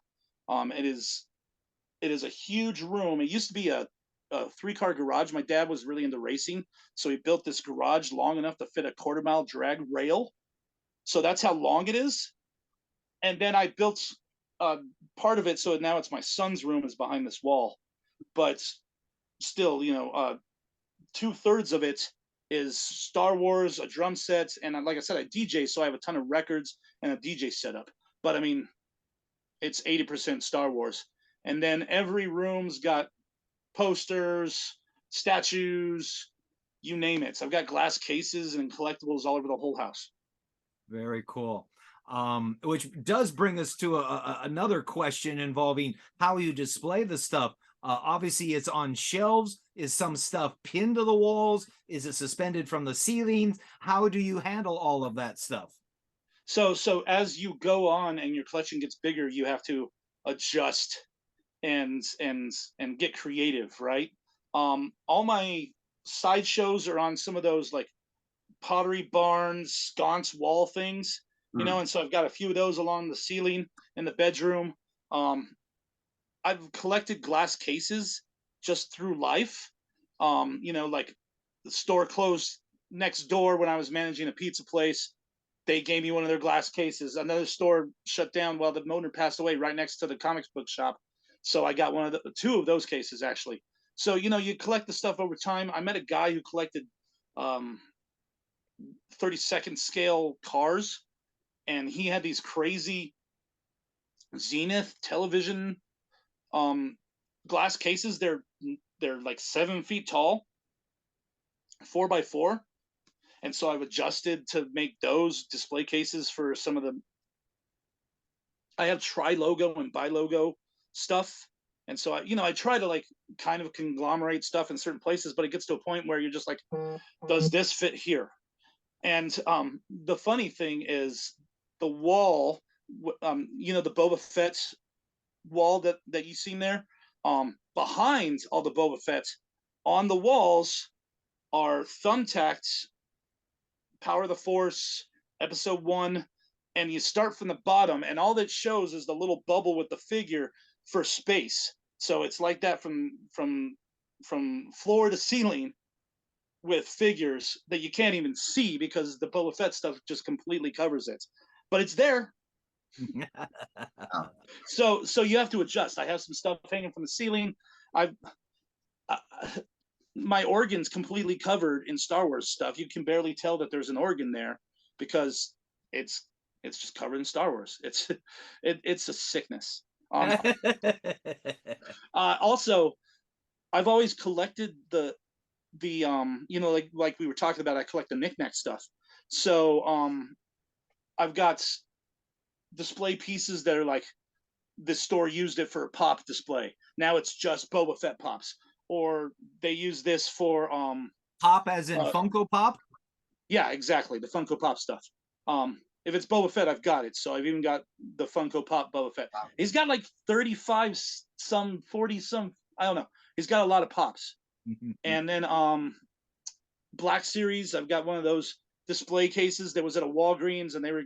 It is a huge room. It used to be a 3-car garage. My dad was really into racing, so he built this garage long enough to fit a quarter-mile drag rail. So that's how long it is. And then I built uh, part of it, so now it's my son's room is behind this wall. But still, you know, 2/3 of it is Star Wars, a drum set, and like I said, I DJ, so I have a ton of records and a DJ setup. But I mean, it's 80% Star Wars. And then every room's got posters, statues, you name it. So I've got glass cases and collectibles all over the whole house. Very cool. Which does bring us to another question involving how you display the stuff. Obviously, it's on shelves. Is some stuff pinned to the walls? Is it suspended from the ceilings? How do you handle all of that stuff? So as you go on and your collection gets bigger, you have to adjust and get creative, right? All my sideshows are on some of those like Pottery Barns sconce wall things, you know, Mm. and so I've got a few of those along the ceiling in the bedroom. I've collected glass cases just through life. You know, like the store closed next door when I was managing a pizza place. They gave me one of their glass cases. Another store shut down while the owner passed away right next to the comics book shop. So I got one of the two of those cases actually. So you know, you collect the stuff over time. I met a guy who collected um, 32nd scale cars, and he had these crazy Zenith television um, glass cases. They're like 7 feet tall, 4x4, and so I've adjusted to make those display cases for some of the. I have tri logo and bi logo stuff, and so I, you know, I try to like kind of conglomerate stuff in certain places, but it gets to a point where you're just like, does this fit here? And the funny thing is, the wall, you know, the Boba Fett wall that you seen there, behind all the Boba Fett, on the walls are thumbtacked Power of the Force Episode 1, and you start from the bottom, and all that shows is the little bubble with the figure for space. So it's like that from floor to ceiling with figures that you can't even see because the Boba Fett stuff just completely covers it. But it's there. So you have to adjust. I have some stuff hanging from the ceiling. I've uh, my organ's completely covered in Star Wars stuff. You can barely tell that there's an organ there because it's it's just covered in Star Wars. It's a sickness. Also, I've always collected you know, like we were talking about, I collect the knickknack stuff. So I've got display pieces that are like, the store used it for a pop display. Now it's just Boba Fett pops, or they use this for Pop as in Funko Pop? yeah, exactly, the Funko Pop stuff. If it's Boba Fett, I've got it. So I've even got the Funko Pop Boba Fett. He's got like 35 some 40 some, I don't know. He's got a lot of pops. And then Black Series, I've got one of those display cases that was at a Walgreens, and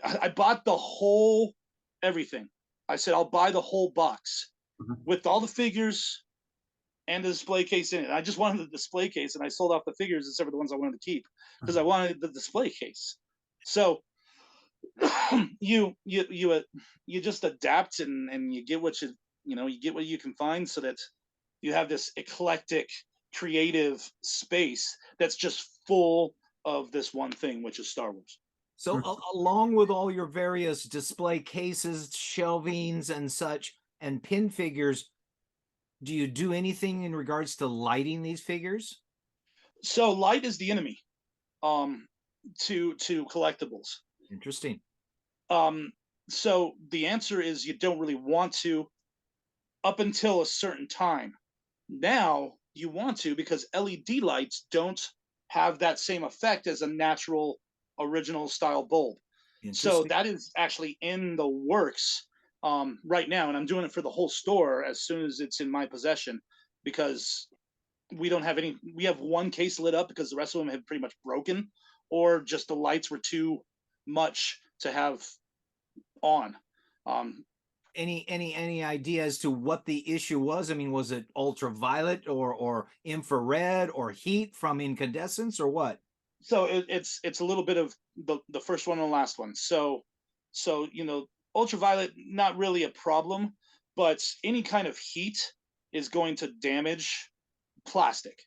I bought the whole everything. I said I'll buy the whole box with all the figures and the display case in it. I just wanted the display case, and I sold off the figures except for the ones I wanted to keep because I wanted the display case. So you just adapt, and you get what you get what you can find, so that you have this eclectic creative space that's just full of this one thing, which is Star Wars. So along with all your various display cases, shelvings and such, and pin figures, do you do anything in regards to lighting these figures? So light is the enemy to collectibles. Interesting. So the answer is you don't really want to up until a certain time. Now you want to, because LED lights don't have that same effect as a natural original style bulb. So that is actually in the works right now, and I'm doing it for the whole store as soon as it's in my possession, because we don't have any. We have one case lit up because the rest of them have pretty much broken, or just the lights were too much to have on. Any idea as to what the issue was? I mean, was it ultraviolet or infrared or heat from incandescence or what? So it's a little bit of the first one and the last one. So ultraviolet, not really a problem, but any kind of heat is going to damage plastic.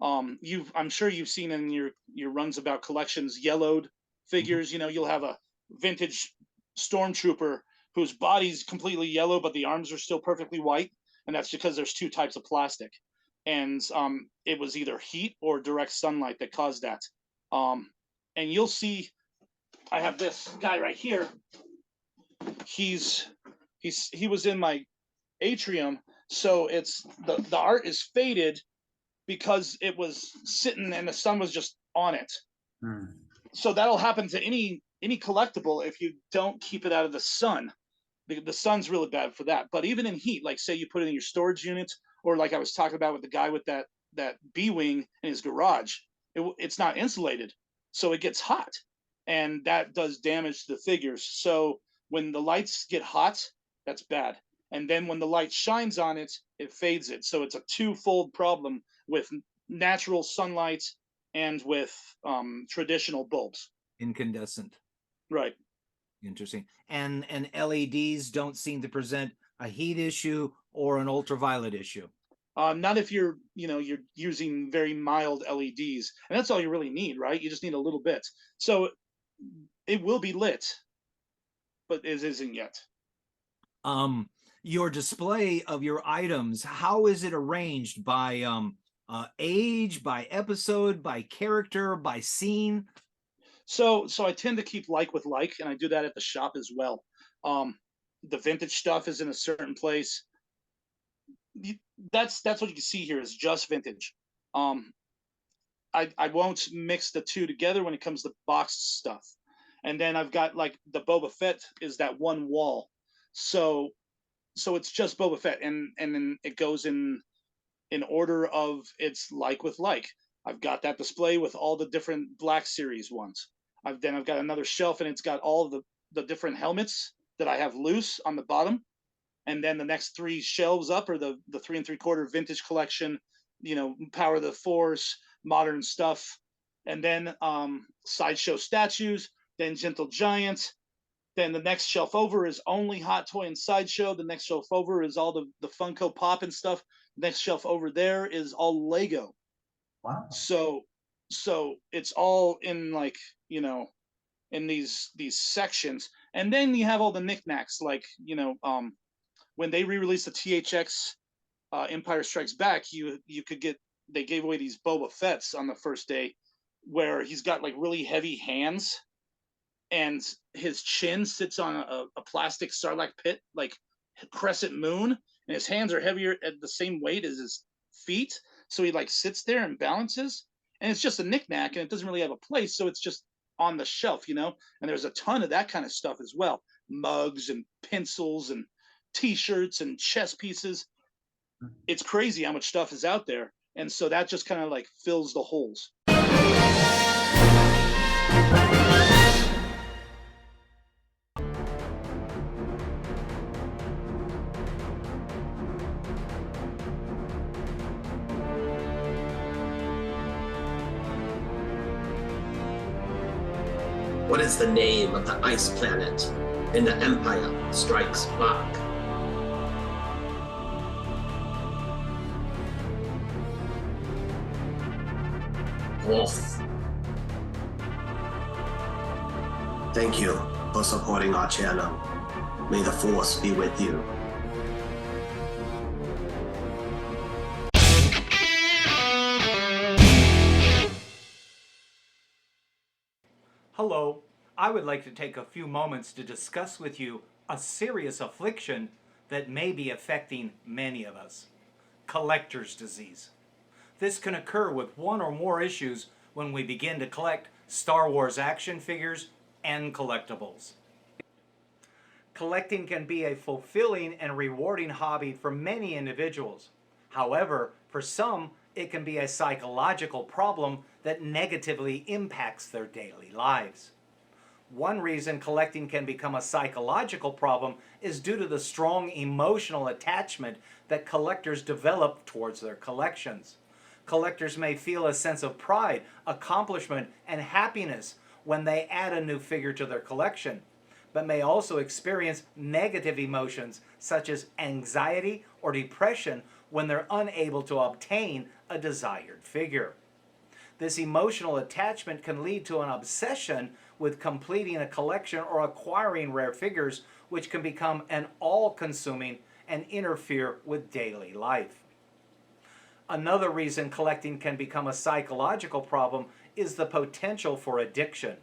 I'm sure you've seen in your runs about collections yellowed figures. You'll have a vintage stormtrooper whose body's completely yellow, but the arms are still perfectly white, and that's because there's two types of plastic, and it was either heat or direct sunlight that caused that. And you'll see, I have this guy right here. He was in my atrium, so it's the art is faded because it was sitting and the sun was just on it. So that'll happen to any collectible if you don't keep it out of the sun. The sun's really bad for that. But even in heat, like say you put it in your storage unit, or like I was talking about with the guy with that B-wing in his garage, it's not insulated, so it gets hot, and that does damage to the figures. So when the lights get hot, that's bad. And then when the light shines on it, it fades it. So it's a twofold problem with natural sunlight and with traditional bulbs. Incandescent. Right. Interesting. And LEDs don't seem to present a heat issue or an ultraviolet issue. Not if you're using very mild LEDs, and that's all you really need, right? You just need a little bit. So it will be lit, but it isn't yet. Your display of your items, how is it arranged? By age, by episode, by character, by scene? So I tend to keep like with like, and I do that at the shop as well. The vintage stuff is in a certain place. That's what you can see here is just vintage. I won't mix the two together when it comes to boxed stuff. And then I've got like the Boba Fett is that one wall. So it's just Boba Fett, and then it goes in order of its like with like. I've got that display with all the different Black Series ones. I've got another shelf, and it's got all the different helmets that I have loose on the bottom. And then the next three shelves up are the 3 3/4 vintage collection, Power of the Force, modern stuff, and then sideshow statues, then Gentle Giant. Then the next shelf over is only Hot Toy and Sideshow. The next shelf over is all the Funko Pop and stuff. The next shelf over there is all Lego. Wow. So it's all in in these sections. And then you have all the knickknacks, like when they re-released the THX Empire Strikes Back, you could get they gave away these Boba Fett's on the first day, where he's got like really heavy hands, and his chin sits on a plastic sarlacc pit, like crescent moon, and his hands are heavier at the same weight as his feet. So he like sits there and balances, and it's just a knickknack, and it doesn't really have a place, so it's just on the shelf, you know. And there's a ton of that kind of stuff as well: mugs and pencils and T-shirts and chess pieces. It's crazy how much stuff is out there, and so that just kind of like fills the holes. What is the name of the ice planet in The Empire Strikes Back? Wolf. Thank you for supporting our channel. May the Force be with you. Hello, I would like to take a few moments to discuss with you a serious affliction that may be affecting many of us: collector's disease. This can occur with one or more issues when we begin to collect Star Wars action figures and collectibles. Collecting can be a fulfilling and rewarding hobby for many individuals. However, for some, it can be a psychological problem that negatively impacts their daily lives. One reason collecting can become a psychological problem is due to the strong emotional attachment that collectors develop towards their collections. Collectors may feel a sense of pride, accomplishment, and happiness when they add a new figure to their collection, but may also experience negative emotions such as anxiety or depression when they're unable to obtain a desired figure. This emotional attachment can lead to an obsession with completing a collection or acquiring rare figures, which can become an all-consuming and interfere with daily life. Another reason collecting can become a psychological problem is the potential for addiction.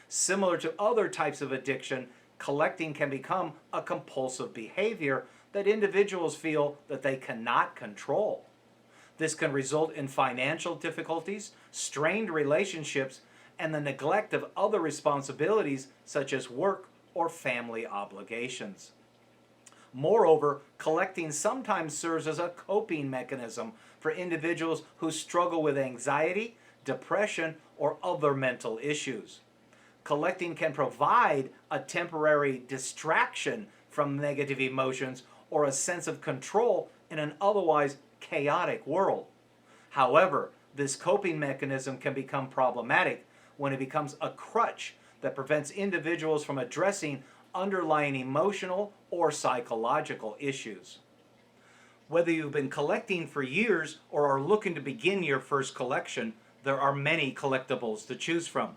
Similar to other types of addiction, collecting can become a compulsive behavior that individuals feel that they cannot control. This can result in financial difficulties, strained relationships, and the neglect of other responsibilities such as work or family obligations. Moreover, collecting sometimes serves as a coping mechanism for individuals who struggle with anxiety, depression, or other mental issues. Collecting can provide a temporary distraction from negative emotions or a sense of control in an otherwise chaotic world. However, this coping mechanism can become problematic when it becomes a crutch that prevents individuals from addressing underlying emotional or psychological issues. Whether you've been collecting for years or are looking to begin your first collection, there are many collectibles to choose from.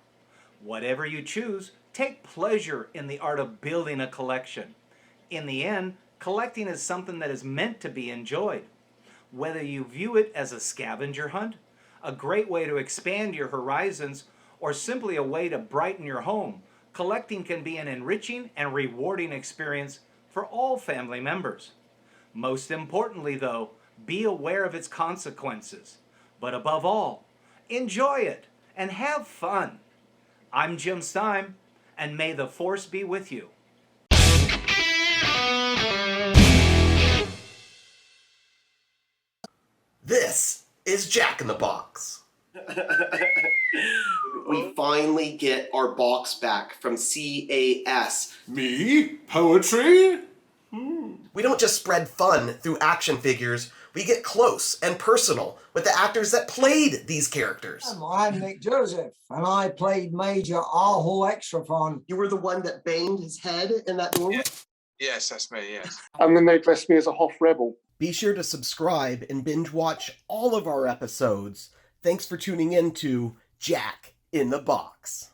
Whatever you choose, take pleasure in the art of building a collection. In the end, collecting is something that is meant to be enjoyed. Whether you view it as a scavenger hunt, a great way to expand your horizons, or simply a way to brighten your home, collecting can be an enriching and rewarding experience for all family members. Most importantly, though, be aware of its consequences. But above all, enjoy it and have fun. I'm Jim Stein, and may the Force be with you. This is Jack in the Box. We finally get our box back from CAS. Me? Poetry? We don't just spread fun through action figures, we get close and personal with the actors that played these characters. I'm Nick Joseph, and I played Major Arhul Extrafon. You were the one that banged his head in that room? Yes, that's me, yes. And then they dressed me as a Hoth rebel. Be sure to subscribe and binge watch all of our episodes. Thanks for tuning in to Jack in the Box.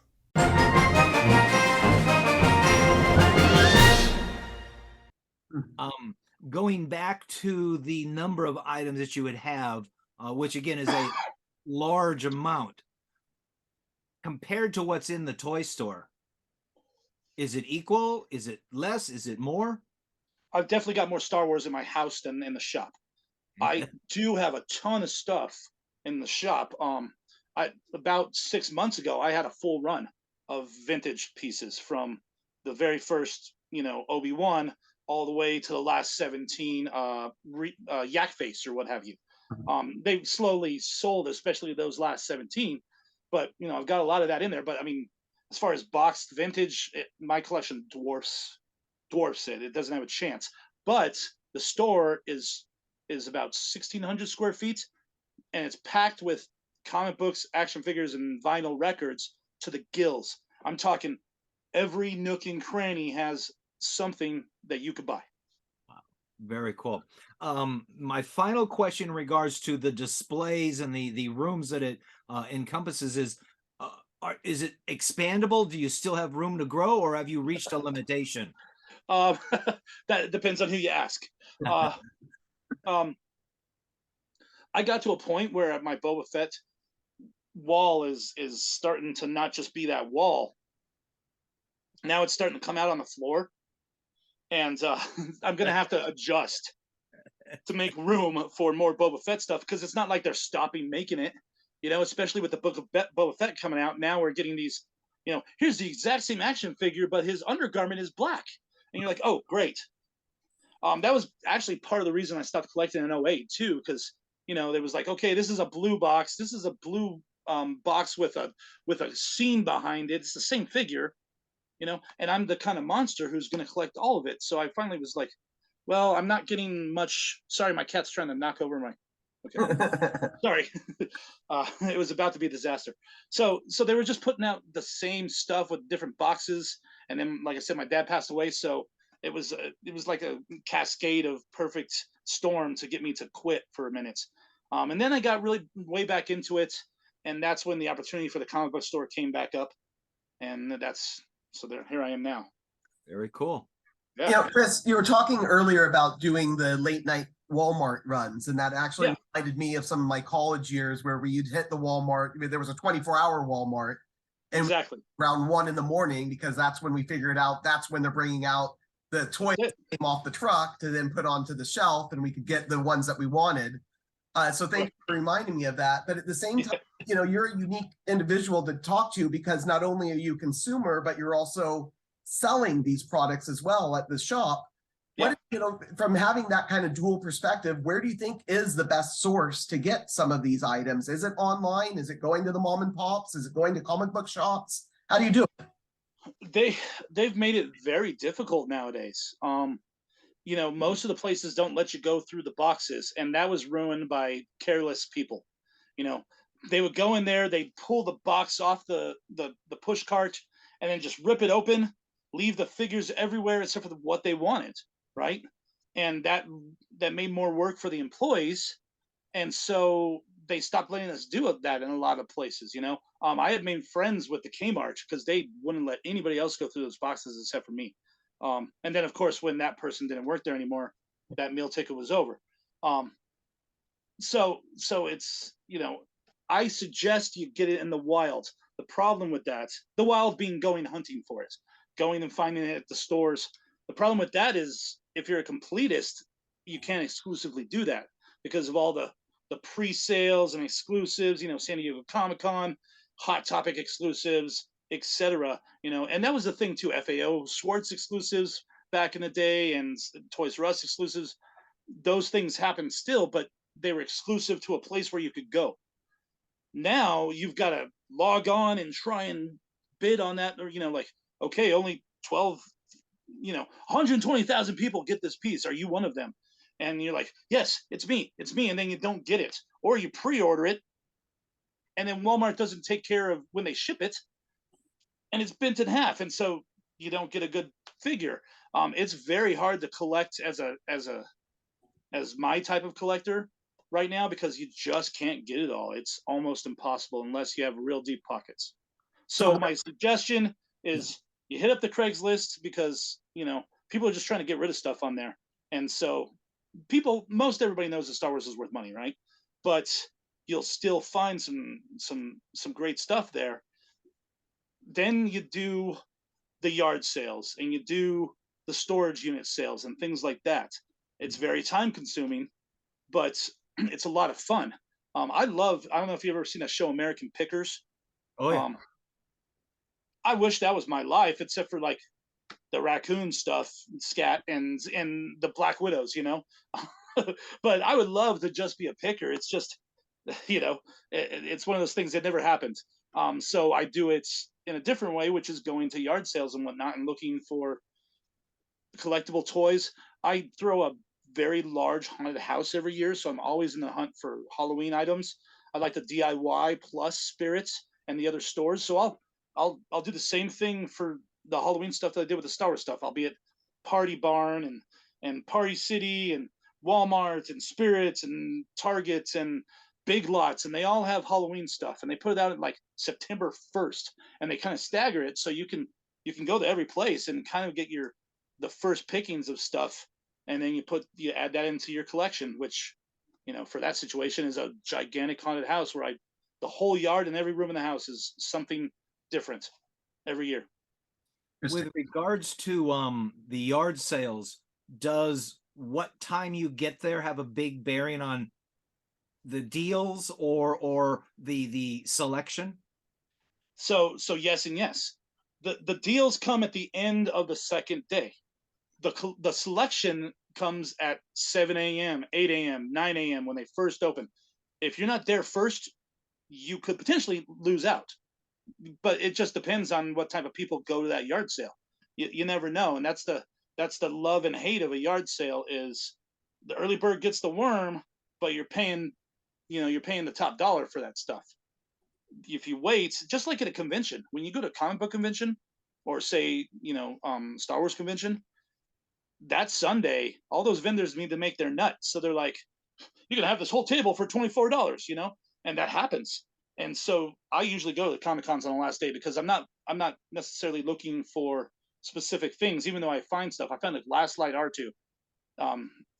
Going back to the number of items that you would have which again is a large amount compared to what's in the toy store. Is it equal? Is it less? Is it more? I've definitely got more Star Wars in my house than in the shop. I do have a ton of stuff in the shop. About 6 months ago, I had a full run of vintage pieces from the very first, Obi-Wan all the way to the last 17 Yak face or what have you. They've slowly sold, especially those last 17. But I've got a lot of that in there. But I mean, as far as boxed vintage, my collection dwarfs it. It doesn't have a chance. But the store is about 1,600 square feet, and it's packed with comic books, action figures, and vinyl records to the gills. I'm talking every nook and cranny has something that you could buy. Very cool. My final question in regards to the displays and the rooms that it encompasses is it expandable? Do you still have room to grow, or have you reached a limitation? That depends on who you ask. I got to a point where my Boba Fett wall is starting to not just be that wall. Now it's starting to come out on the floor, and I'm gonna have to adjust to make room for more Boba Fett stuff, because it's not like they're stopping making it. Especially with the book of Boba Fett coming out, now we're getting these. Here's the exact same action figure, but his undergarment is black, and you're like, oh, great. That was actually part of the reason I stopped collecting in 08 too, because there was like, okay, this is a blue box, this is a blue box with a scene behind it. It's the same figure, and I'm the kind of monster who's going to collect all of it. So I finally was like, well, I'm not getting much. Sorry, my cat's trying to knock over my. Okay, sorry. It was about to be a disaster. So they were just putting out the same stuff with different boxes, and then, like I said, my dad passed away, so it was like a cascade of perfect storm to get me to quit for a minute. And then I got really way back into it, and that's when the opportunity for the comic book store came back up, and here I am now. Very cool. Yeah. Chris, you were talking earlier about doing the late night Walmart runs, and that actually reminded me of some of my college years where you'd hit the Walmart. I mean, there was a 24-hour Walmart, and exactly around 1 a.m, because that's when we figured out that's when they're bringing out the toys that came off the truck to then put onto the shelf, and we could get the ones that we wanted. So thank you for reminding me of that. But at the same time, you're a unique individual to talk to, because not only are you a consumer, but you're also selling these products as well at the shop. What, from having that kind of dual perspective, where do you think is the best source to get some of these items? Is it online? Is it going to the mom and pops? Is it going to comic book shops? How do you do it? They've made it very difficult nowadays. Most of the places don't let you go through the boxes, and that was ruined by careless people. They would go in there, they'd pull the box off the push cart, and then just rip it open, leave the figures everywhere except for what they wanted, right? And that made more work for the employees, and so they stopped letting us do that in a lot of places. I had made friends with the Kmart because they wouldn't let anybody else go through those boxes except for me. And then, of course, when that person didn't work there anymore, that meal ticket was over. So it's, I suggest you get it in the wild. The problem with that, the wild being going hunting for it, going and finding it at the stores. The problem with that is, if you're a completist, you can't exclusively do that because of all the pre-sales and exclusives, San Diego Comic-Con, Hot Topic exclusives, etc. And that was the thing too. FAO Schwartz exclusives back in the day, and Toys R Us exclusives. Those things happen still, but they were exclusive to a place where you could go. Now you've got to log on and try and bid on that, or okay, only 120,000 people get this piece. Are you one of them? And you're like, yes, it's me, and then you don't get it, or you pre-order it, and then Walmart doesn't take care of when they ship it, and it's bent in half, and so you don't get a good figure. It's very hard to collect as my type of collector right now, because you just can't get it all. It's almost impossible unless you have real deep pockets. So my suggestion is you hit up the Craigslist, because people are just trying to get rid of stuff on there, and so most everybody knows that Star Wars is worth money, right? But you'll still find some great stuff there. Then you do the yard sales and you do the storage unit sales and things like that. It's very time consuming, but it's a lot of fun. I don't know if you've ever seen that show American Pickers. Oh yeah. I wish that was my life, except for like the raccoon stuff, scat, and the black widows, you know. But I would love to just be a picker. It's just, you know, it's one of those things that never happened. So I do it in a different way, which is going to yard sales and whatnot and looking for collectible toys. I throw a very large haunted house every year, so I'm always in the hunt for Halloween items. I like the DIY plus spirits and the other stores, so I'll do the same thing for the Halloween stuff that I did with the Star Wars stuff. I'll be at Party Barn and Party City and Walmart and Spirits and Targets and Big Lots, and they all have Halloween stuff, and they put it out at like September 1st, and they kind of stagger it so you can go to every place and kind of get the first pickings of stuff, and then you add that into your collection, which, you know, for that situation is a gigantic haunted house where the whole yard and every room in the house is something different every year. With regards to the yard sales, does what time you get there have a big bearing on the deals or the selection? So yes and yes. The deals come at the end of the second day. The selection comes at 7 a.m., 8 a.m., 9 a.m. when they first open. If you're not there first, you could potentially lose out. But it just depends on what type of people go to that yard sale. You never know, and that's the love and hate of a yard sale. Is the early bird gets the worm, but you're paying the top dollar for that stuff. If you wait, just like at a convention, when you go to a comic book convention or say, Star Wars convention, that Sunday, all those vendors need to make their nut. So they're like, you're going to have this whole table for $24, and that happens. And so I usually go to the Comic Cons on the last day because I'm not necessarily looking for specific things, even though I find stuff. I found a Last Light R2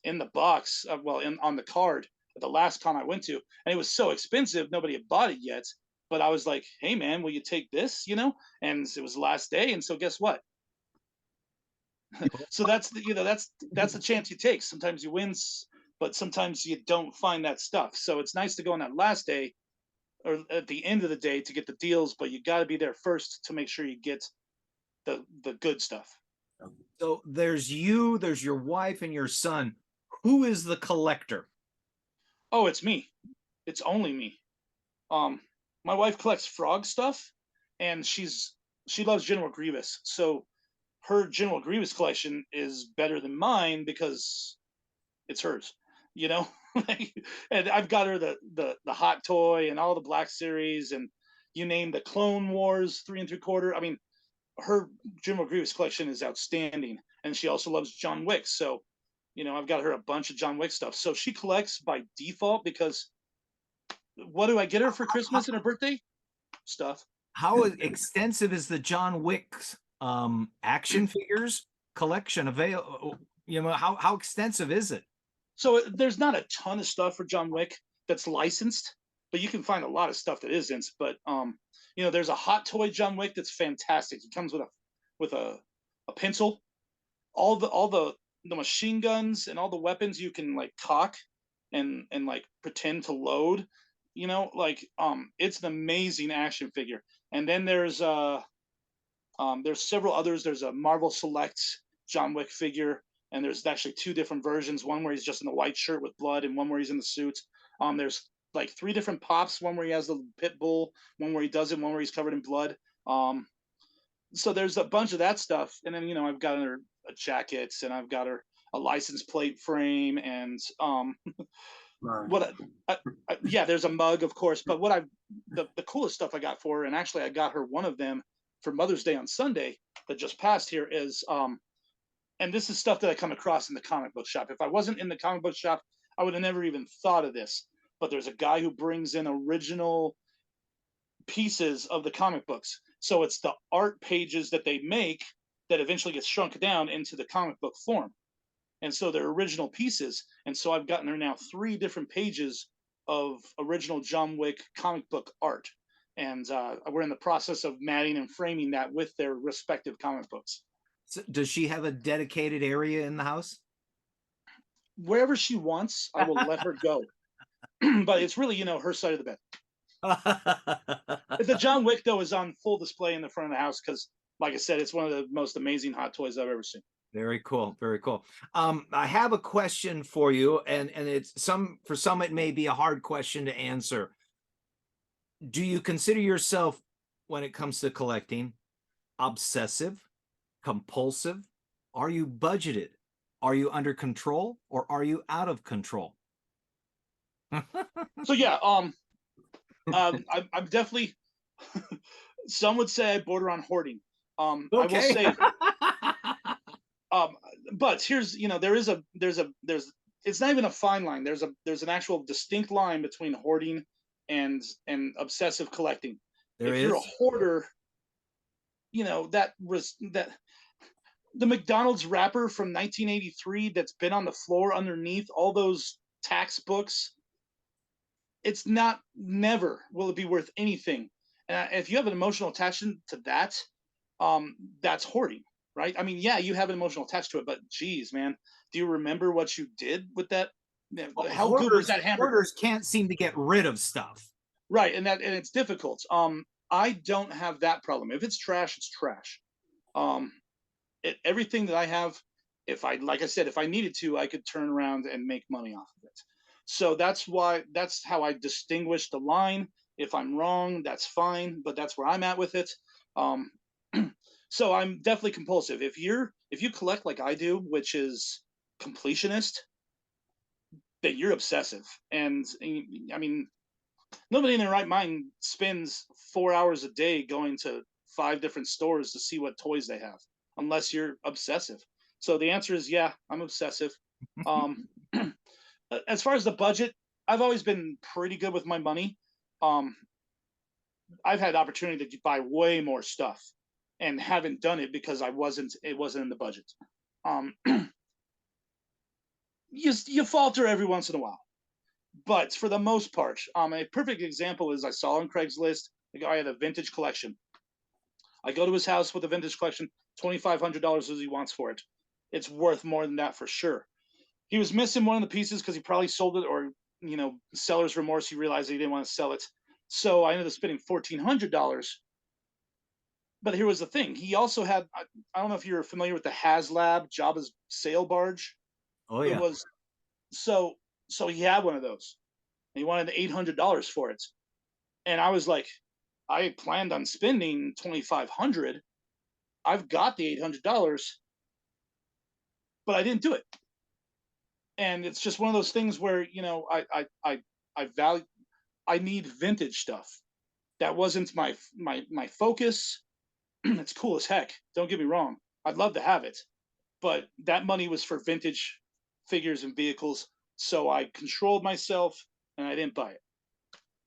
in the box, on the card at the last con I went to, and it was so expensive, nobody had bought it yet. But I was like, hey man, will you take this? And it was the last day, and so guess what? So that's the chance you take. Sometimes you win, but sometimes you don't find that stuff. So it's nice to go on that last day or at the end of the day to get the deals, but you got to be there first to make sure you get the good stuff. So there's you, there's your wife, and your son. Who is the collector? Oh, it's me. It's only me. My wife collects frog stuff, and she loves General Grievous. So her General Grievous collection is better than mine because it's hers, and I've got her the Hot Toy and all the Black Series, and you name the Clone Wars 3 3/4. I mean, her General Grievous collection is outstanding, and she also loves John Wick. So, I've got her a bunch of John Wick stuff. So she collects by default because what do I get her for Christmas and her birthday? Stuff. How extensive is the John Wick's action figures collection available? How extensive is it? So there's not a ton of stuff for John Wick that's licensed, but you can find a lot of stuff that isn't. But there's a Hot Toy John Wick that's fantastic. It comes with a pencil, all the machine guns and all the weapons you can like cock and like pretend to load. It's an amazing action figure. And then there's several others. There's a Marvel Select John Wick figure, and there's actually 2 different versions, one where he's just in the white shirt with blood and one where he's in the suit. There's like 3 different pops, one where he has the pit bull, one where he doesn't, one where he's covered in blood. So there's a bunch of that stuff. And then, I've got her a jacket, and I've got her a license plate frame, and there's a mug, of course. But the coolest stuff I got for her, and actually I got her one of them for Mother's Day on Sunday that just passed here, is and this is stuff that I come across in the comic book shop. If I wasn't in the comic book shop, I would have never even thought of this. But there's a guy who brings in original pieces of the comic books. So it's the art pages that they make that eventually gets shrunk down into the comic book form. And so they're original pieces. And so I've gotten her now 3 different pages of original John Wick comic book art, and we're in the process of matting and framing that with their respective comic books. So does she have a dedicated area in the house? Wherever she wants, I will let her go. But it's really, her side of the bed. The John Wick, though, is on full display in the front of the house because, like I said, it's one of the most amazing hot toys I've ever seen. Very cool. Very cool. I have a question for you, and it's for some it may be a hard question to answer. Do you consider yourself, when it comes to collecting, obsessive, compulsive? Are you budgeted? Are you under control, or are you out of control? So yeah, I'm definitely. Some would say I border on hoarding. I will say. But here's, there's it's not even a fine line. There's an actual distinct line between hoarding and obsessive collecting. If you're a hoarder, that the McDonald's wrapper from 1983 that's been on the floor underneath all those tax books, it's never will it be worth anything. And if you have an emotional attachment to that, that's hoarding. Right? I mean, yeah, you have an emotional attachment to it, but geez, man, do you remember what you did with that? How good was that hamburger? Hoarders can't seem to get rid of stuff. Right, and it's difficult. I don't have that problem. If it's trash, it's trash. Everything that I have, like I said, if I needed to, I could turn around and make money off of it. So that's how I distinguish the line. If I'm wrong, that's fine, but that's where I'm at with it. So I'm definitely compulsive. If you collect like I do, which is completionist, then you're obsessive. And I mean, nobody in their right mind spends 4 hours a day going to 5 different stores to see what toys they have, unless you're obsessive. So the answer is, yeah, I'm obsessive. As far as the budget, I've always been pretty good with my money. I've had opportunity to buy way more stuff and haven't done it because it wasn't in the budget. You falter every once in a while, but for the most part, a perfect example is I saw on Craigslist the guy had a vintage collection. I go to his house with a vintage collection, $2,500 as he wants for it. It's worth more than that for sure. He was missing one of the pieces because he probably sold it, or seller's remorse. He realized he didn't want to sell it, so I ended up spending $1,400. But here was the thing. He also had, I don't know if you're familiar with the HasLab, Jabba's sail barge. Oh, yeah. It was, so he had one of those. He wanted $800 for it. And I was like, I planned on spending $2,500. I've got the $800, but I didn't do it. And it's just one of those things where, I need vintage stuff. That wasn't my focus. It's cool as heck. Don't get me wrong. I'd love to have it, but that money was for vintage figures and vehicles. So I controlled myself and I didn't buy it.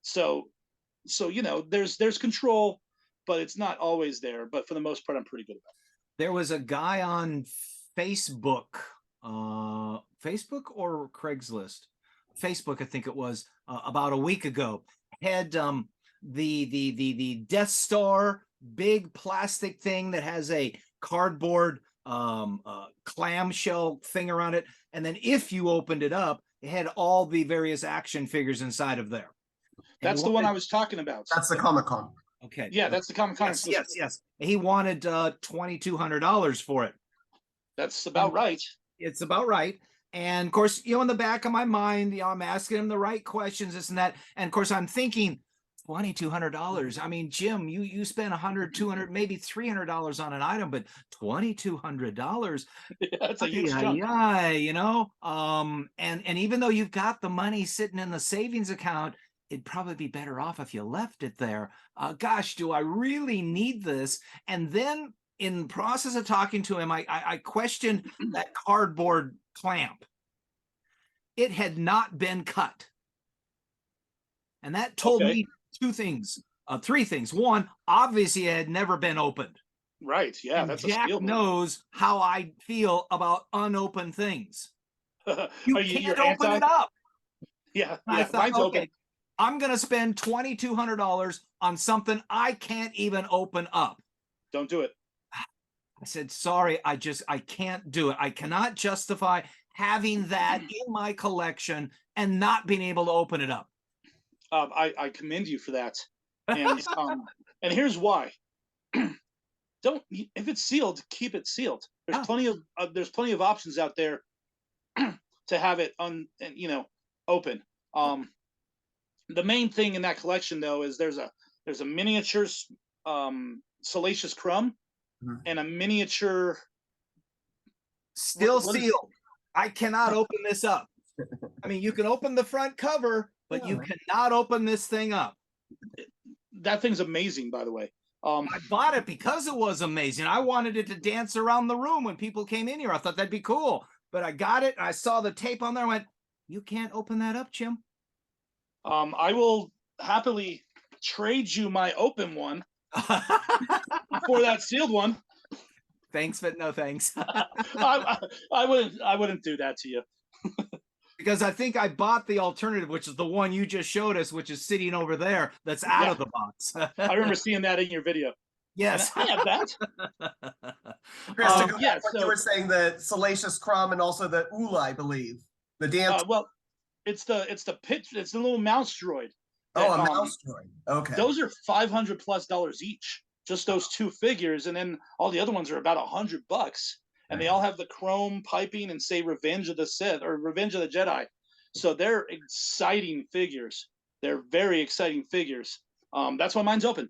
So there's control, but it's not always there. But for the most part, I'm pretty good about it. There was a guy on Facebook, Facebook or Craigslist, Facebook, I think it was, about a week ago, had the Death Star big plastic thing that has a cardboard clamshell thing around it, and then if you opened it up, it had all the various action figures inside of there. That's the one I was talking about. That's the Comic-Con. Okay. Yeah, that's the Comic-Con. Yes. He wanted $2,200 for it. That's about right. It's about right. And of course, in the back of my mind, I'm asking him the right questions, this and that. And of course, I'm thinking, $2,200. I mean, Jim, you spend $100, $200, maybe $300 on an item, but $2,200. Yeah, that's a huge chunk. And even though you've got the money sitting in the savings account, it'd probably be better off if you left it there. Gosh, do I really need this? And then in the process of talking to him, I questioned that cardboard clamp. It had not been cut. And that told me three things. One, obviously it had never been opened. Right. Yeah. And that's Jack a steal. knows how I feel about unopened things. You can't open it up. Yeah. I thought, Mine's open. I'm going to spend $2,200 on something I can't even open up. Don't do it. I said, sorry, I can't do it. I cannot justify having that in my collection and not being able to open it up. I commend you for that. And here's why. Don't, if it's sealed, keep it sealed. There's plenty of options out there to have it open. The main thing in that collection though is there's a miniature Salacious Crumb and a miniature still sealed. I cannot open this up. I mean, you can open the front cover, but you cannot open this thing up. That thing's amazing, by the way. I bought it because it was amazing. I wanted it to dance around the room when people came in here. I thought that'd be cool. But I got it. And I saw the tape on there. I went, you can't open that up, Jim. I will happily trade you my open one for that sealed one. Thanks, but no thanks. I wouldn't do that to you. Because I think I bought the alternative, which is the one you just showed us, which is sitting over there. That's out of the box. I remember seeing that in your video. Yes, and I have that. Chris, to go back what you were saying, the Salacious Crumb and also the Ula, I believe, the dance. Well, it's the little mouse droid. Oh, a mouse droid. Okay. Those are $500+ each. Just those two figures, and then all the other ones are about $100. And they all have the chrome piping and say Revenge of the Sith or Revenge of the Jedi. So they're exciting figures. They're very exciting figures. That's why mine's open.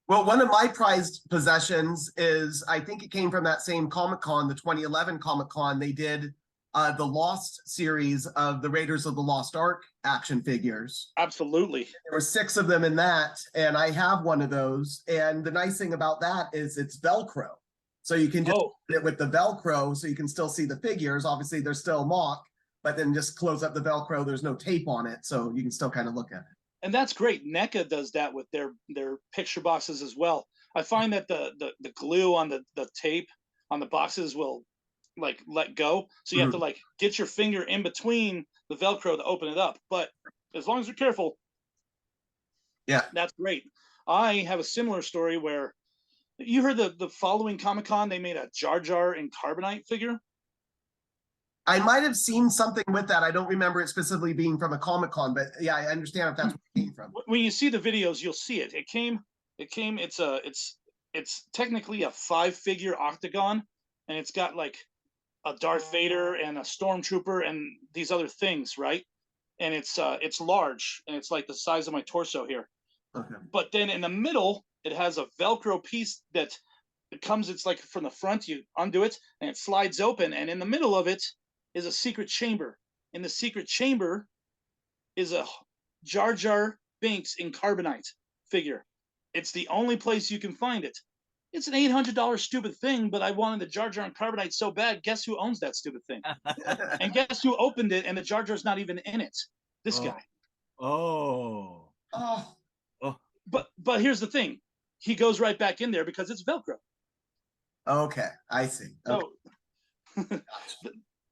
Well, one of my prized possessions is, I think it came from that same Comic-Con, the 2011 Comic-Con. They did the Lost series of the Raiders of the Lost Ark action figures. Absolutely. There were 6 of them in that, and I have one of those. And the nice thing about that is it's Velcro. So you can just put it with the Velcro so you can still see the figures. Obviously, they're still mock, but then just close up the Velcro. There's no tape on it, so you can still kind of look at it. And that's great. NECA does that with their picture boxes as well. I find that the glue on the tape on the boxes will let go. So you have to get your finger in between the Velcro to open it up. But as long as you're careful, that's great. I have a similar story where you heard the following Comic-Con, they made a Jar Jar and Carbonite figure. I might have seen something with that. I don't remember it specifically being from a Comic-Con, but yeah, I understand if that's where it came from. When you see the videos, you'll see it. It's technically a 5-figure octagon, and it's got like a Darth Vader and a Stormtrooper and these other things, right? And it's large, and it's like the size of my torso here. Okay. But then in the middle, it has a Velcro piece that it comes, it's like from the front, you undo it and it slides open. And in the middle of it is a secret chamber. In the secret chamber is a Jar Jar Binks in Carbonite figure. It's the only place you can find it. It's an $800 stupid thing, but I wanted the Jar Jar and Carbonite so bad. Guess who owns that stupid thing? And guess who opened it and the Jar Jar's not even in it? This guy. Oh. But here's the thing. He goes right back in there because it's Velcro. Okay, I see. Okay. So,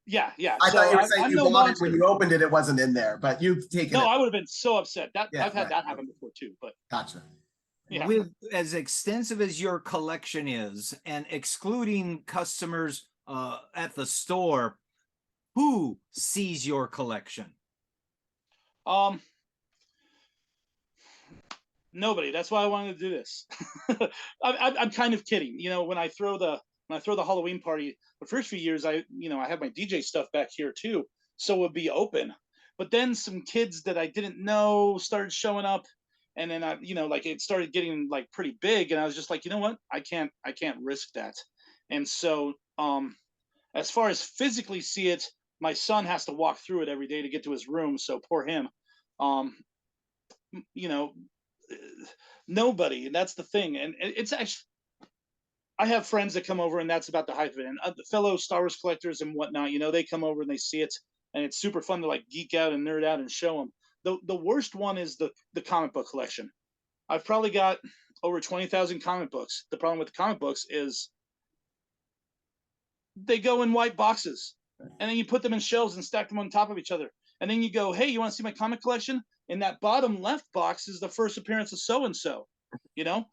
yeah. I thought you were saying you bought it when you opened it, it wasn't in there, but you've taken it. No, I would have been so upset. I've had that happen before too. But gotcha. Yeah. With as extensive as your collection is, and excluding customers at the store, who sees your collection? Nobody. That's why I wanted to do this. I'm kind of kidding. You know, when I throw the Halloween party, the first few years, I have my DJ stuff back here too, so it would be open. But then some kids that I didn't know started showing up, and then it started getting like pretty big, and I was just like, you know what, I can't risk that. And so, as far as physically see it, my son has to walk through it every day to get to his room. So poor him. Nobody, and that's the thing. And it's actually, I have friends that come over, and that's about the height of it. And the fellow Star Wars collectors and whatnot, they come over and they see it, and it's super fun to like geek out and nerd out and show them. The worst one is the comic book collection. I've probably got over 20,000 comic books. The problem with the comic books is they go in white boxes. and then you put them in shelves and stack them on top of each other. And then you go, hey, you want to see my comic collection? In that bottom left box is the first appearance of so and so. You know,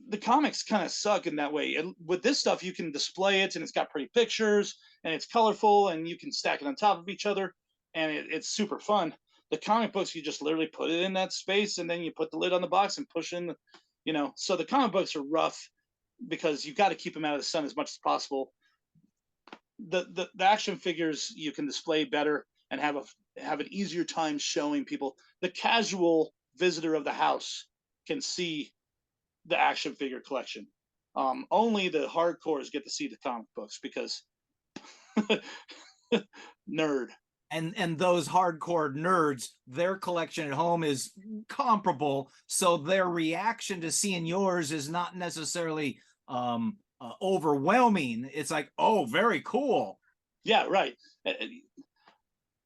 the comics kind of suck in that way. And with this stuff, you can display it, and it's got pretty pictures, and it's colorful, and you can stack it on top of each other, and it's super fun. The comic books, you just literally put it in that space, and then you put the lid on the box and push in, you know. So the comic books are rough because you've got to keep them out of the sun as much as possible. The action figures you can display better and have an easier time showing people. The casual visitor of the house can see the action figure collection. Only the hardcores get to see the comic books because nerd. And those hardcore nerds, their collection at home is comparable, so their reaction to seeing yours is not necessarily overwhelming. It's like, oh, very cool. Yeah, right.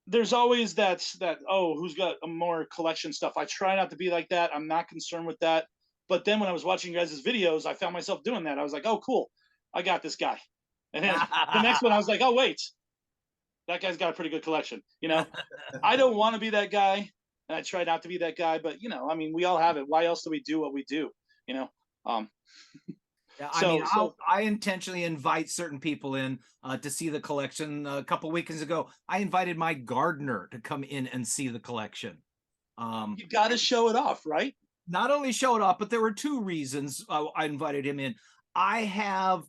There's always that oh, who's got a more collection stuff. I try not to be like that. I'm not concerned with that. But then when I was watching you guys' videos, I found myself doing that. I was like, oh, cool, I got this guy. And then the next one, I was like, oh, wait, that guy's got a pretty good collection. You know, I don't want to be that guy, and I try not to be that guy. But you know, I mean, we all have it. Why else do we do what we do? You know. Yeah, I mean, I intentionally invite certain people in to see the collection. A couple weekends ago, I invited my gardener to come in and see the collection. You got to show it off, right? Not only show it off, but there were two reasons I invited him in. I have,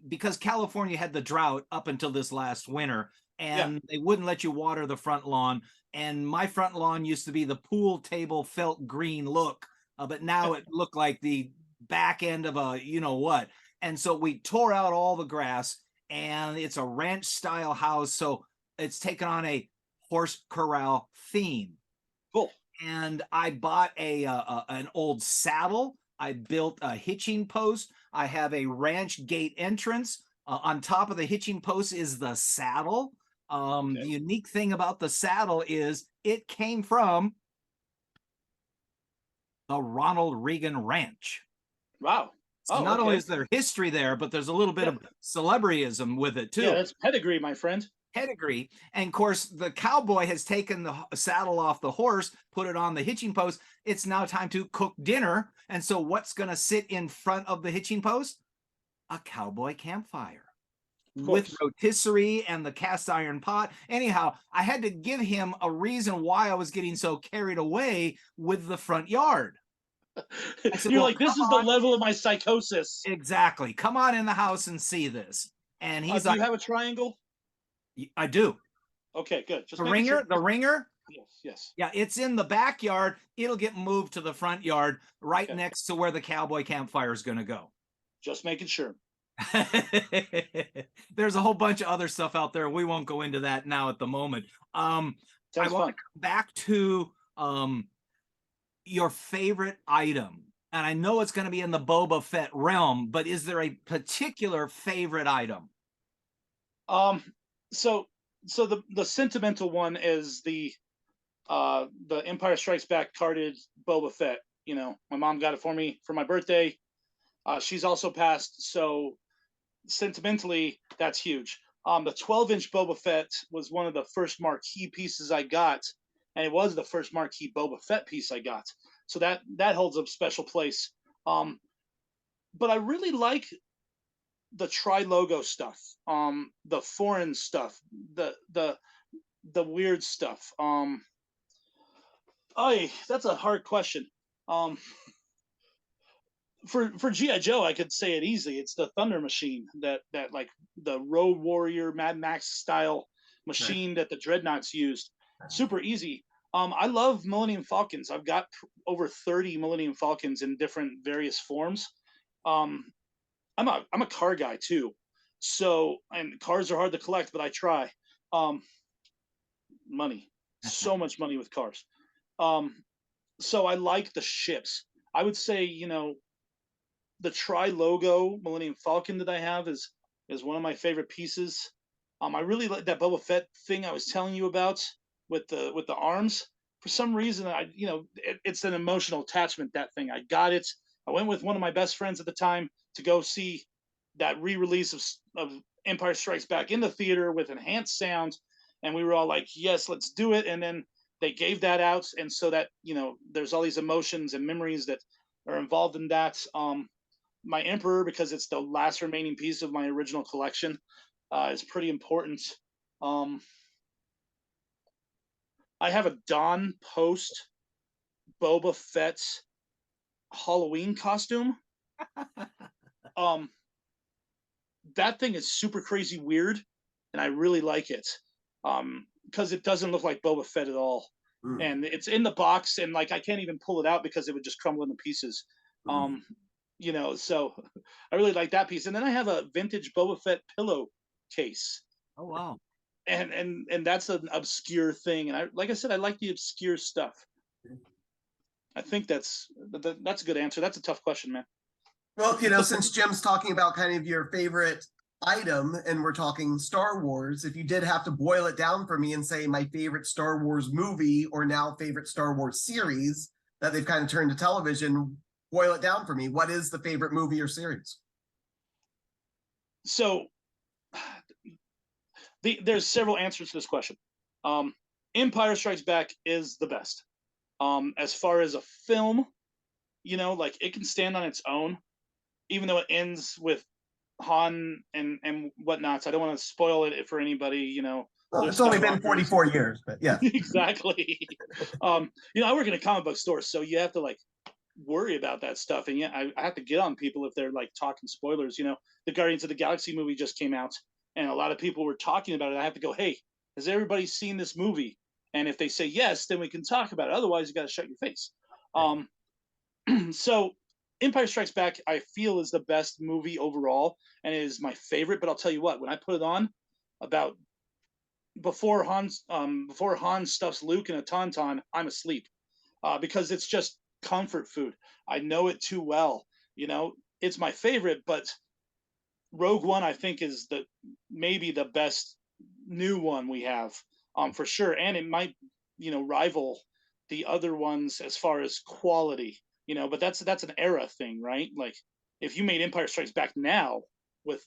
because California had the drought up until this last winter, and they wouldn't let you water the front lawn. And my front lawn used to be the pool table felt green look, but now it looked like the back end of a you know what. And so we tore out all the grass, and it's a ranch style house, so it's taken on a horse corral theme. Cool. And I bought an old saddle. I built a hitching post. I have a ranch gate entrance. On top of the hitching post is the saddle. The unique thing about the saddle is it came from the Ronald Reagan Ranch. Wow. So not only is there history there, but there's a little bit of celebrityism with it too. Yeah, that's pedigree, my friend. Pedigree. And of course, the cowboy has taken the saddle off the horse, put it on the hitching post. It's now time to cook dinner. And so what's going to sit in front of the hitching post? A cowboy campfire with rotisserie and the cast iron pot. Anyhow, I had to give him a reason why I was getting so carried away with the front yard. Said, you're like, this is the level of my psychosis. Exactly. Come on in the house and see this. And he's like, do you have a triangle? I do. Okay, good. Just the ringer, the ringer. Yes, yes. Yeah, it's in the backyard. It'll get moved to the front yard, right next to where the cowboy campfire is going to go. Just making sure. There's a whole bunch of other stuff out there. We won't go into that now at the moment. I want to come back to your favorite item. And I know it's going to be in the Boba Fett realm, but is there a particular favorite item? So the sentimental one is the Empire Strikes Back carded Boba Fett. You know, my mom got it for me for my birthday. She's also passed, so sentimentally, that's huge. The 12-inch Boba Fett was one of the first marquee pieces I got, and it was the first marquee Boba Fett piece I got. So that holds a special place. But I really like the tri-logo stuff, the foreign stuff, the weird stuff. That's a hard question. For G.I. Joe, I could say it easily. It's the Thunder Machine, that like the Road Warrior, Mad Max style machine that the Dreadnoughts used. Super easy. I love Millennium Falcons. I've got over 30 Millennium Falcons in different various forms. I'm a car guy too, so, and cars are hard to collect, but I try. Money, so much money with cars. So I like the ships. I would say, you know, the tri-logo Millennium Falcon that I have is one of my favorite pieces. I really like that Boba Fett thing I was telling you about with the arms. For some reason, it's an emotional attachment, that thing. I got it. I went with one of my best friends at the time to go see that re-release of Empire Strikes Back in the theater with enhanced sound, and we were all like, yes, let's do it. And then they gave that out, and so that, you know, there's all these emotions and memories that are involved in that. My Emperor, because it's the last remaining piece of my original collection, is pretty important. I have a Don Post Boba Fett Halloween costume. That thing is super crazy weird, and I really like it, because it doesn't look like Boba Fett at all. And it's in the box, and like I can't even pull it out because it would just crumble into pieces. You know, so I really like that piece. And then I have a vintage Boba Fett pillow case. Oh wow. And that's an obscure thing. And like I said, I like the obscure stuff. I think that's a good answer. That's a tough question, man. Well, you know, since Jim's talking about kind of your favorite item and we're talking Star Wars, if you did have to boil it down for me and say my favorite Star Wars movie or now favorite Star Wars series that they've kind of turned to television, boil it down for me. What is the favorite movie or series? So there's several answers to this question. Empire Strikes Back is the best. As far as a film, you know, like it can stand on its own, even though it ends with Han and whatnot. So I don't want to spoil it for anybody, you know. Well, it's only been 44 years, but yeah. Exactly. You know, I work in a comic book store, so you have to like worry about that stuff. And yeah, I have to get on people if they're like talking spoilers. You know, the Guardians of the Galaxy movie just came out, and a lot of people were talking about it. I have to go, hey, has everybody seen this movie? And if they say yes, then we can talk about it. Otherwise, you got to shut your face. So Empire Strikes Back, I feel, is the best movie overall, and it is my favorite. But I'll tell you what, when I put it on, about before Han stuffs Luke in a tauntaun, I'm asleep, because it's just comfort food. I know it too well. You know, it's my favorite, but Rogue One, I think, is maybe the best new one we have, for sure, and it might, you know, rival the other ones as far as quality. You know, but that's an era thing, right? Like, if you made Empire Strikes Back now with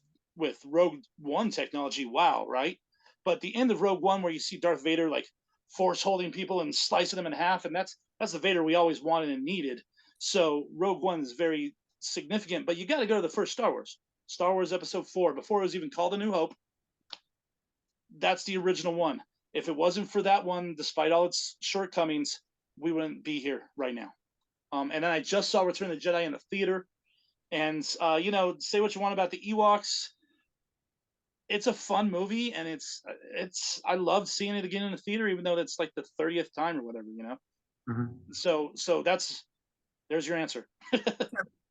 Rogue One technology, wow, right? But the end of Rogue One, where you see Darth Vader like force holding people and slicing them in half, and that's the Vader we always wanted and needed. So Rogue One is very significant. But you got to go to the first Star Wars Episode 4, before it was even called A New Hope. That's the original one. If it wasn't for that one, despite all its shortcomings, we wouldn't be here right now. And then I just saw Return of the Jedi in the theater. And, you know, say what you want about the Ewoks. It's a fun movie, and I love seeing it again in the theater, even though that's like the 30th time or whatever, you know? So there's your answer.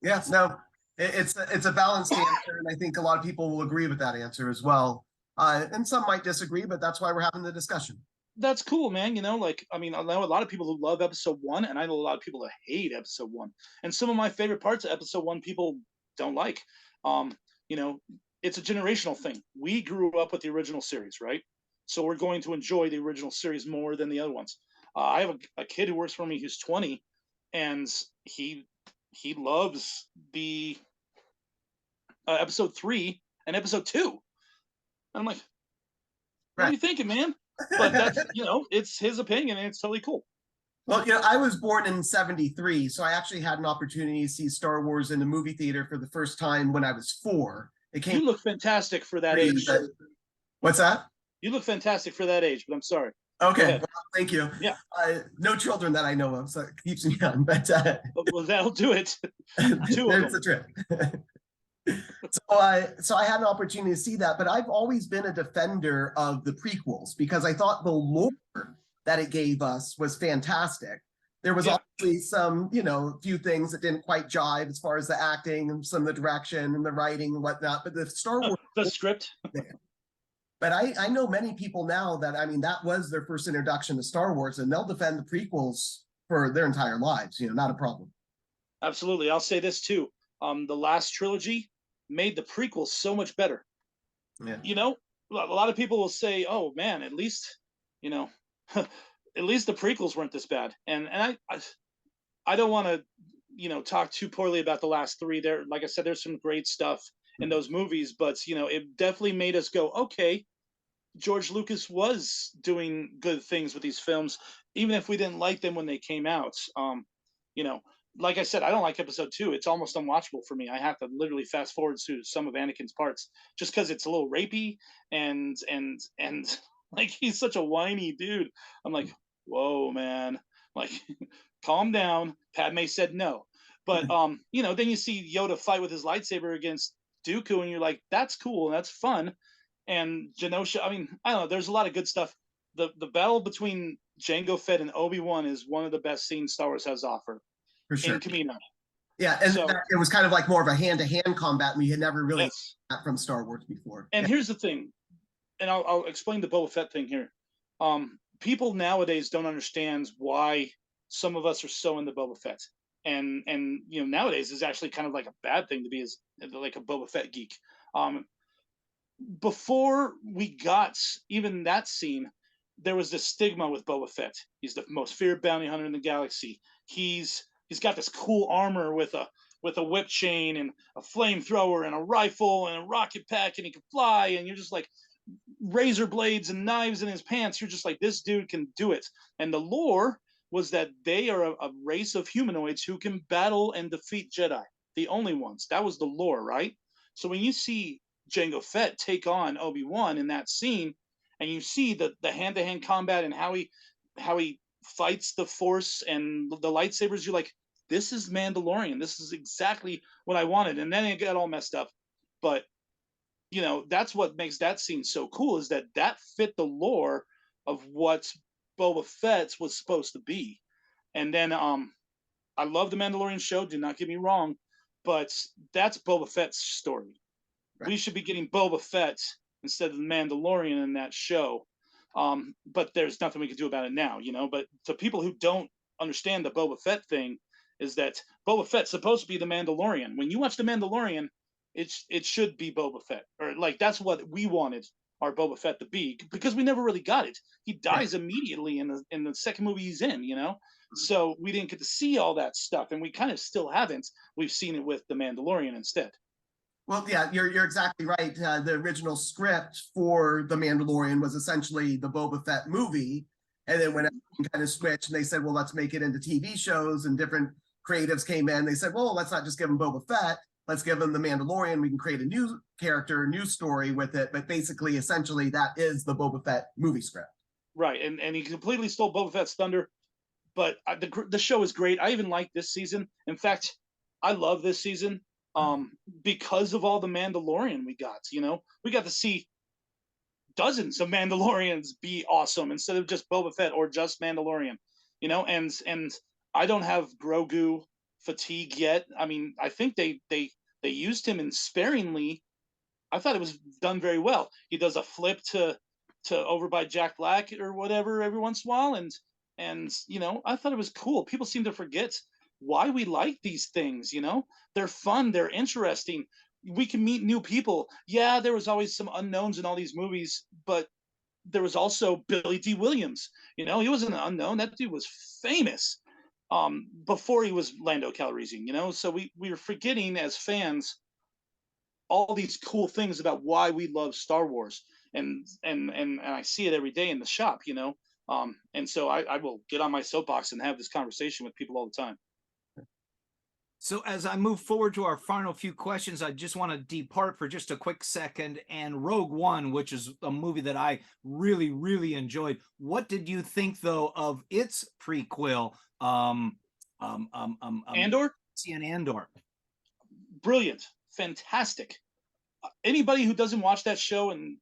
Yes, no, it's a balanced answer, and I think a lot of people will agree with that answer as well. And some might disagree, but that's why we're having the discussion. That's cool, man. You know, like, I mean, I know a lot of people who love Episode 1, and I know a lot of people that hate Episode 1. And some of my favorite parts of Episode 1 people don't like. You know, it's a generational thing. We grew up with the original series, right? So we're going to enjoy the original series more than the other ones. I have a kid who works for me who's 20, and he loves the Episode 3 and Episode 2. And I'm like, what are you thinking, man? But that's, you know, it's his opinion, and it's totally cool. Well, you know, I was born in '73, so I actually had an opportunity to see Star Wars in the movie theater for the first time when I was 4. You look fantastic for that age. What's that? You look fantastic for that age, but I'm sorry. Okay, well, thank you. Yeah. No children that I know of, so it keeps me young, but well, that'll do it. There's the trick. So I had an opportunity to see that, but I've always been a defender of the prequels because I thought the lore that it gave us was fantastic. There was obviously some, you know, few things that didn't quite jive as far as the acting and some of the direction and the writing and whatnot, but the Star Wars, the script. But I know many people now that, I mean, that was their first introduction to Star Wars, and they'll defend the prequels for their entire lives, you know, not a problem. Absolutely. I'll say this too. The last trilogy made the prequels so much better. Yeah. You know, a lot of people will say, oh man, at least, you know, at least the prequels weren't this bad. And I don't want to, you know, talk too poorly about the last 3. There, like I said, there's some great stuff. in those movies, but it definitely made us go, okay, George Lucas was doing good things with these films, even if we didn't like them when they came out. You know, like I said, I don't like episode 2. It's almost unwatchable for me. I have to literally fast forward to some of Anakin's parts just because it's a little rapey and like he's such a whiny dude. I'm like, whoa, man, like calm down. Padme said no. But then you see Yoda fight with his lightsaber against Dooku, and you're like, that's cool and that's fun. And Genosha, I mean, I don't know. There's a lot of good stuff. The battle between Jango Fett and Obi-Wan is one of the best scenes Star Wars has to offer For sure. in Camino. Yeah, and So- it was kind of like more of a hand-to-hand combat, and we had never really Yes. seen that from Star Wars before. And here's the thing, and I'll explain the Boba Fett thing here. People nowadays don't understand why some of us are so into Boba Fett, and nowadays is actually kind of like a bad thing to be as like a Boba Fett geek. Before we got even that scene, there was this stigma with Boba Fett. He's the most feared bounty hunter in the galaxy. He's got this cool armor with a whip chain and a flamethrower and a rifle and a rocket pack, and he can fly, and you're just like razor blades and knives in his pants. You're just like, this dude can do it. And the lore was that they are a race of humanoids who can battle and defeat Jedi, the only ones. That was the lore, right? So when you see Jango Fett take on Obi-Wan in that scene, and you see the hand-to-hand combat and how he fights the Force and the lightsabers, you're like, this is Mandalorian. This is exactly what I wanted. And then it got all messed up. But that's what makes that scene so cool, is that fit the lore of what Boba Fett was supposed to be. And then I love the Mandalorian show, do not get me wrong, but that's Boba Fett's story. Right. We should be getting Boba Fett instead of the Mandalorian in that show. But there's nothing we can do about it now, But to people who don't understand the Boba Fett thing, is that Boba Fett's supposed to be the Mandalorian. When you watch the Mandalorian, it should be Boba Fett, or like that's what we wanted our Boba Fett to be, because we never really got it. He dies immediately in the second movie he's in, So we didn't get to see all that stuff, and we kind of still haven't. We've seen it with the Mandalorian instead. Well, yeah, you're exactly right. The original script for The Mandalorian was essentially the Boba Fett movie. And then when everything kind of switched and they said, well, let's make it into TV shows, and different creatives came in, they said, well, let's not just give him Boba Fett. Let's give him the Mandalorian. We can create a new character, new story with it. But basically, essentially, that is the Boba Fett movie script. Right. And he completely stole Boba Fett's thunder. But the show is great. I even like this season. In fact, I love this season. Because of all the Mandalorian we got, we got to see dozens of Mandalorians be awesome instead of just Boba Fett or just Mandalorian, and I don't have Grogu fatigue yet. I mean, I think they used him in sparingly. I thought it was done very well. He does a flip to over by Jack Black or whatever every once in a while, and I thought it was cool. People seem to forget why we like these things. They're fun, they're interesting, we can meet new people. Yeah, there was always some unknowns in all these movies, but there was also Billy D. Williams. He wasn't an unknown. That dude was famous before he was Lando Calrissian. So we were forgetting as fans all these cool things about why we love Star Wars, and I see it every day in the shop. And so I will get on my soapbox and have this conversation with people all the time. So as I move forward to our final few questions, I just want to depart for just a quick second. And Rogue One, which is a movie that I really, really enjoyed. What did you think, though, of its prequel, Andor? Andor? Brilliant, fantastic. Anybody who doesn't watch that show and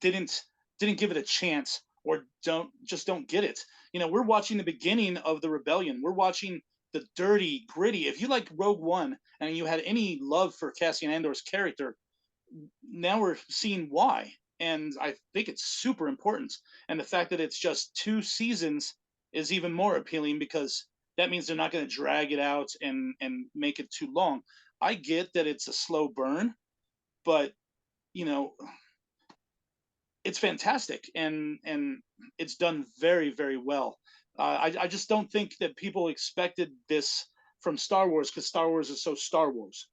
didn't give it a chance, or don't get it. We're watching the beginning of the rebellion. We're watching the dirty, gritty. If you like Rogue One and you had any love for Cassian Andor's character, now we're seeing why. And I think it's super important. And the fact that it's just 2 seasons is even more appealing, because that means they're not going to drag it out and make it too long. I get that it's a slow burn, but it's fantastic, and it's done very, very well. I just don't think that people expected this from Star Wars, because Star Wars is so Star Wars.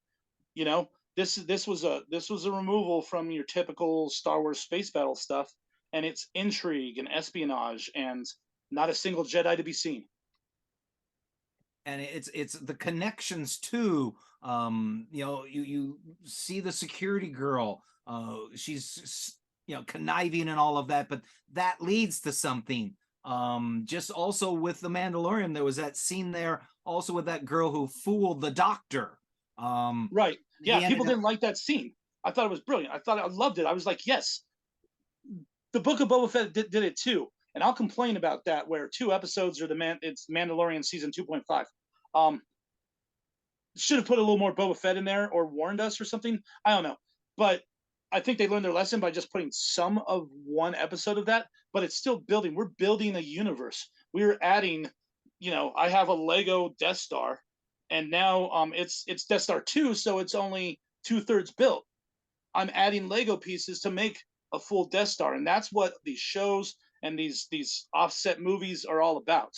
You know, this was a removal from your typical Star Wars space battle stuff, and it's intrigue and espionage, and not a single Jedi to be seen. And it's the connections too. You see the security girl, she's conniving and all of that, but that leads to something. Just also with the Mandalorian, there was that scene there also with that girl who fooled the doctor. Right. Yeah, he people ended up- didn't like that scene. I thought it was brilliant. I loved it. I was like, yes, the Book of Boba Fett did it too. And I'll complain about that, where 2 episodes are it's Mandalorian season 2.5. Should have put a little more Boba Fett in there or warned us or something. I don't know. But I think they learned their lesson by just putting some of one episode of that, but it's still building. We're building a universe. We're adding, I have a Lego Death Star, and now it's Death Star 2, so it's only 2/3 built. I'm adding Lego pieces to make a full Death Star, and that's what these shows and these offset movies are all about.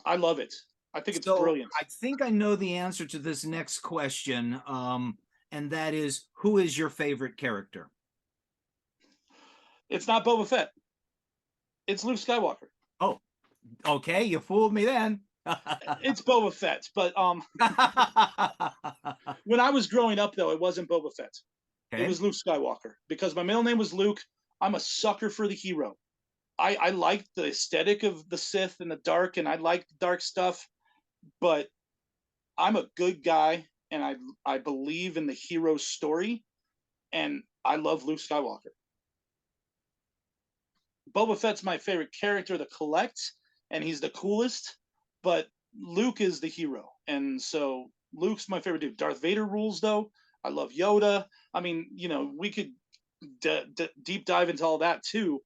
I love it. I think it's brilliant. I think I know the answer to this next question, and that is, who is your favorite character? It's not Boba Fett. It's Luke Skywalker. Oh, okay, you fooled me then. It's Boba Fett, but when I was growing up, though, it wasn't Boba Fett. Okay. It was Luke Skywalker, because my middle name was Luke. I'm a sucker for the hero. I like the aesthetic of the Sith and the dark, and I like dark stuff, but I'm a good guy, and I believe in the hero story, and I love Luke Skywalker. Boba Fett's my favorite character to collect, and he's the coolest, but Luke is the hero, and so Luke's my favorite dude. Darth Vader rules, though. I love Yoda. I mean, we could deep dive into all that too.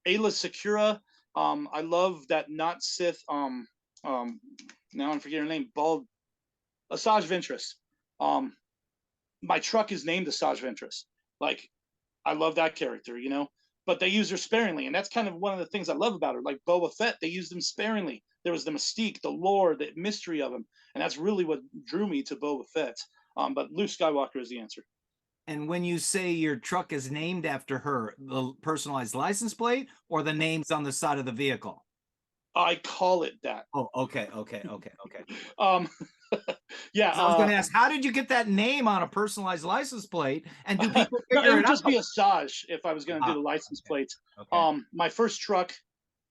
Ayla Secura. I love that not Sith. Now I'm forgetting her name. Bald. Asajj Ventress. My truck is named Asajj Ventress. Like, I love that character, but they use her sparingly, and that's kind of one of the things I love about her. Like Boba Fett, they used him sparingly. There was the mystique, the lore, the mystery of him, and that's really what drew me to Boba Fett. But Luke Skywalker is the answer. And when you say your truck is named after her, the personalized license plate or the names on the side of the vehicle? I call it that. Oh, okay. Yeah. I was going to ask, how did you get that name on a personalized license plate? And do people figure it would it just out? be Asajj if I was going to do the license plates. Okay. My first truck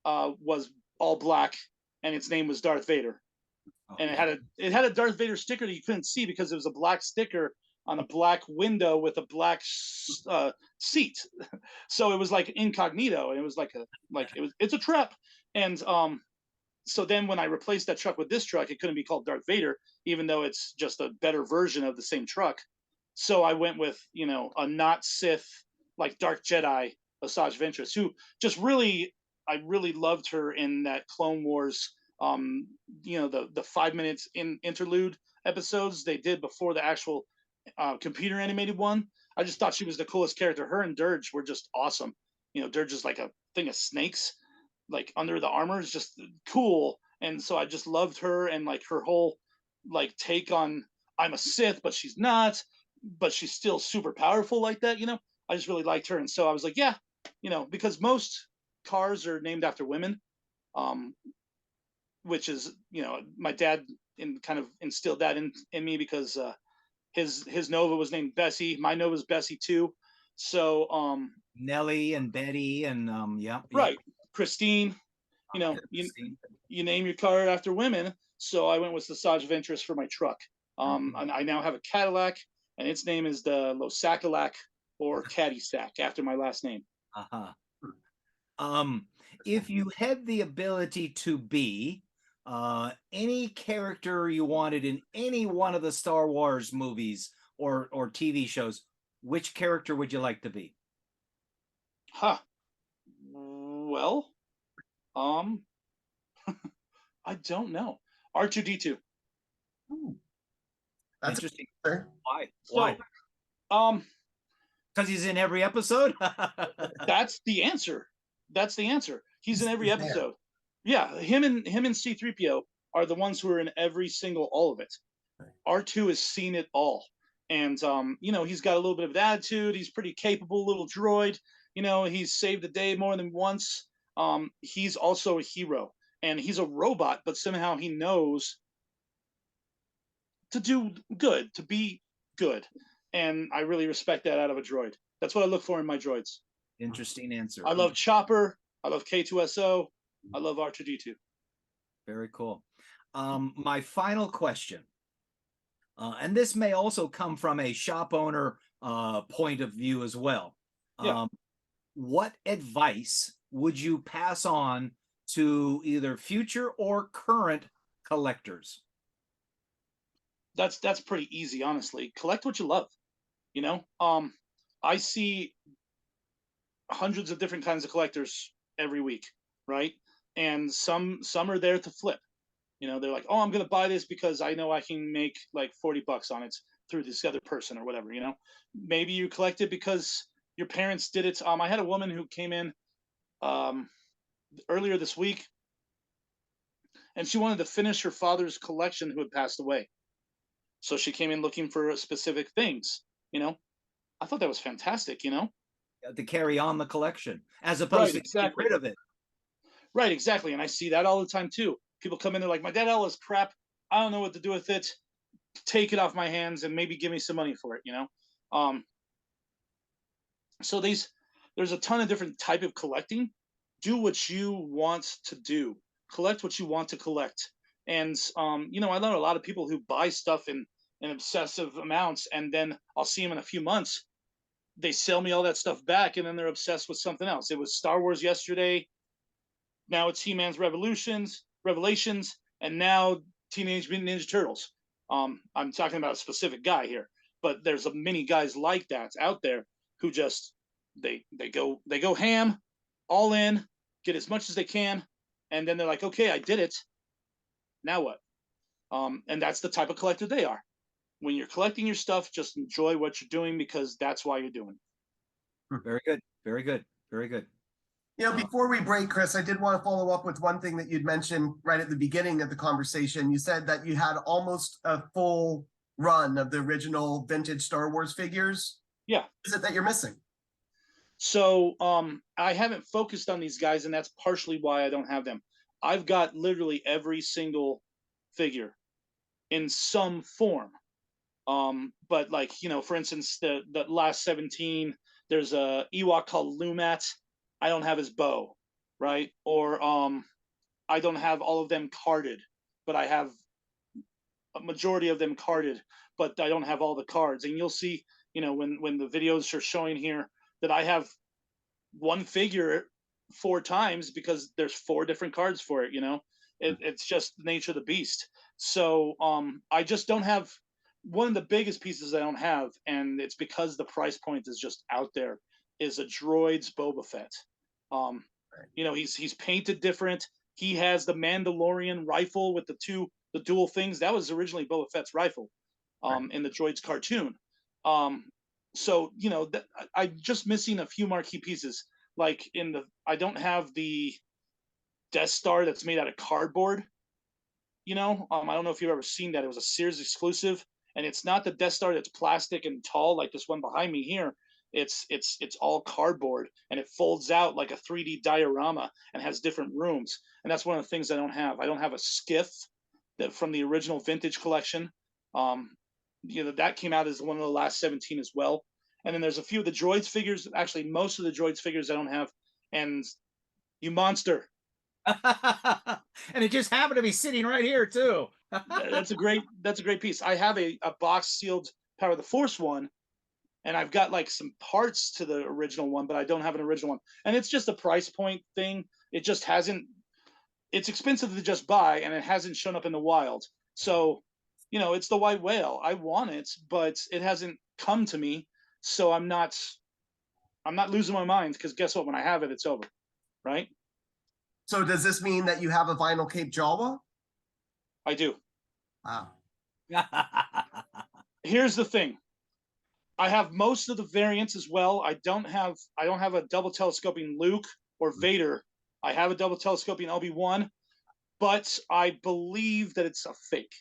was all black, and its name was Darth Vader. Okay. And it had a Darth Vader sticker that you couldn't see because it was a black sticker on a black window with a black seat. So it was like incognito, and it was it's a trap. And so then when I replaced that truck with this truck, it couldn't be called Darth Vader, even though it's just a better version of the same truck. So I went with, a not Sith, like Dark Jedi, Asajj Ventress, who just I really loved her in that Clone Wars, the 5 minutes interlude episodes they did before the actual computer animated one. I just thought she was the coolest character. Her and Dirge were just awesome. Dirge is like a thing of snakes, like under the armor, is just cool. And so I just loved her, and like her whole take on, I'm a Sith, but she's not, but she's still super powerful like that. I just really liked her. And so I was like, yeah, because most cars are named after women, which is, my dad kind of instilled that in me, because his Nova was named Bessie. My Nova is Bessie too. So Nellie and Betty and right. Christine, you name your car after women. So I went with Asajj Ventress for my truck. And I now have a Cadillac, and its name is the Losack or Caddy Sack, after my last name. If you had the ability to be any character you wanted in any one of the Star Wars movies or TV shows, which character would you like to be? Well, I don't know. R2-D2. That's interesting. fair. Why? Because he's in every episode. That's the answer. He's in every episode. Yeah, him and C-3PO are the ones who are in every single all of it. R2 has seen it all. And, you know, he's got a little bit of an attitude. He's pretty capable little droid. You know, he's saved the day more than once. He's also a hero. And he's a robot, but somehow he knows to do good, to be good. And I really respect that out of a droid. That's what I look for in my droids. Interesting answer. I love Chopper. I love K2SO. I love R2D2. Very cool. My final question, and this may also come from a shop owner point of view as well. Yeah. What advice would you pass on to either future or current collectors? That's pretty easy, honestly. Collect what you love. You know, I see hundreds of different kinds of collectors every week, right? And some are there to flip. You know, they're like, oh, I'm gonna buy this because I know I can make like $40 on it through this other person or whatever. You know, maybe you collect it because your parents did it. I had a woman who came in earlier this week, and she wanted to finish her father's collection who had passed away. So she came in looking for specific things. You know, I thought that was fantastic. You know, To carry on the collection as opposed to get rid of it. Right, exactly. And I see that all the time too. People come in, they're like, my Dead L is crap. I don't know what to do with it. Take it off my hands and maybe give me some money for it, you know? So there's a ton of different type of collecting. Do what you want to do. Collect what you want to collect. And, you know, I know a lot of people who buy stuff in obsessive amounts, and then I'll see them in a few months. They sell me all that stuff back, and then they're obsessed with something else. It was Star Wars yesterday. Now it's He-Man's Revelations, and now Teenage Mutant Ninja Turtles. I'm talking about a specific guy here, but there's many guys like that out there who just they go ham, all in, get as much as they can, and then they're like, okay, I did it. Now what? And that's the type of collector they are. When you're collecting your stuff, just enjoy what you're doing because that's why you're doing it. Very good. Very good. Very good. You know, before we break, Chris, I did want to follow up with one thing that you'd mentioned right at the beginning of the conversation. You said that you had almost a full run of the original vintage Star Wars figures. Yeah. What is it that you're missing? So I haven't focused on these guys, and that's partially why I don't have them. I've got literally every single figure in some form. But like, you know, for instance, the last 17, there's a Ewok called Lumat. I don't have his bow, right? Or I don't have all of them carded, but I have a majority of them carded, but I don't have all the cards. And you'll see, you know, when the videos are showing here that I have one figure 4 times because there's 4 different cards for it, you know? It's just the nature of the beast. So I just don't have one of the biggest pieces I don't have, and it's because the price point is just out there, is a droid's Boba Fett. You know, he's painted different. He has the Mandalorian rifle with the dual things. That was originally Boba Fett's rifle in the droid's cartoon. So, you know, I'm just missing a few marquee pieces. Like I don't have the Death Star that's made out of cardboard. You know, I don't know if you've ever seen that. It was a Sears exclusive, and it's not the Death Star that's plastic and tall like this one behind me here. It's all cardboard, and it folds out like a 3D diorama and has different rooms. And that's one of the things I don't have. I don't have a skiff that from the original vintage collection. You know, that came out as one of the last 17 as well. And then there's a few of the droids figures. Actually, most of the droids figures I don't have. And you monster. And it just happened to be sitting right here too. That's a great piece. I have a box sealed Power of the Force one, and I've got like some parts to the original one, but I don't have an original one. And it's just a price point thing. It just hasn't. It's expensive to just buy, and it hasn't shown up in the wild. So, you know, it's the white whale. I want it, but it hasn't come to me. So I'm not losing my mind, because guess what? When I have it, it's over, right? So does this mean that you have a vinyl Cape Jawa? I do. Wow. Here's the thing. I have most of the variants as well. I don't have a double telescoping Luke or Vader. I have a double telescoping Obi-Wan, but I believe that it's a fake.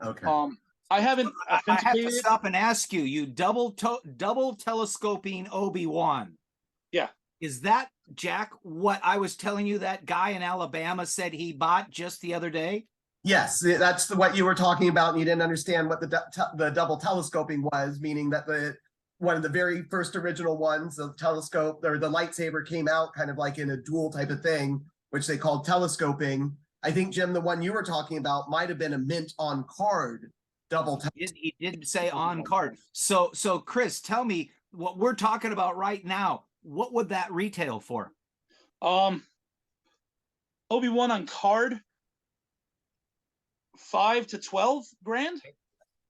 Okay. I haven't I have to authenticated it. stop and ask you, you double telescoping Obi-Wan. Yeah. Is that, Jack, what I was telling you that guy in Alabama said he bought just the other day? Yes, that's what you were talking about, and you didn't understand what the double telescoping was, meaning that one of the very first original ones, the telescope or the lightsaber came out kind of like in a dual type of thing, which they called telescoping. I think, Jim, the one you were talking about might have been a mint on card double. He did say on card. So Chris, tell me what we're talking about right now. What would that retail for? Obi-Wan on card, 5 to 12 grand.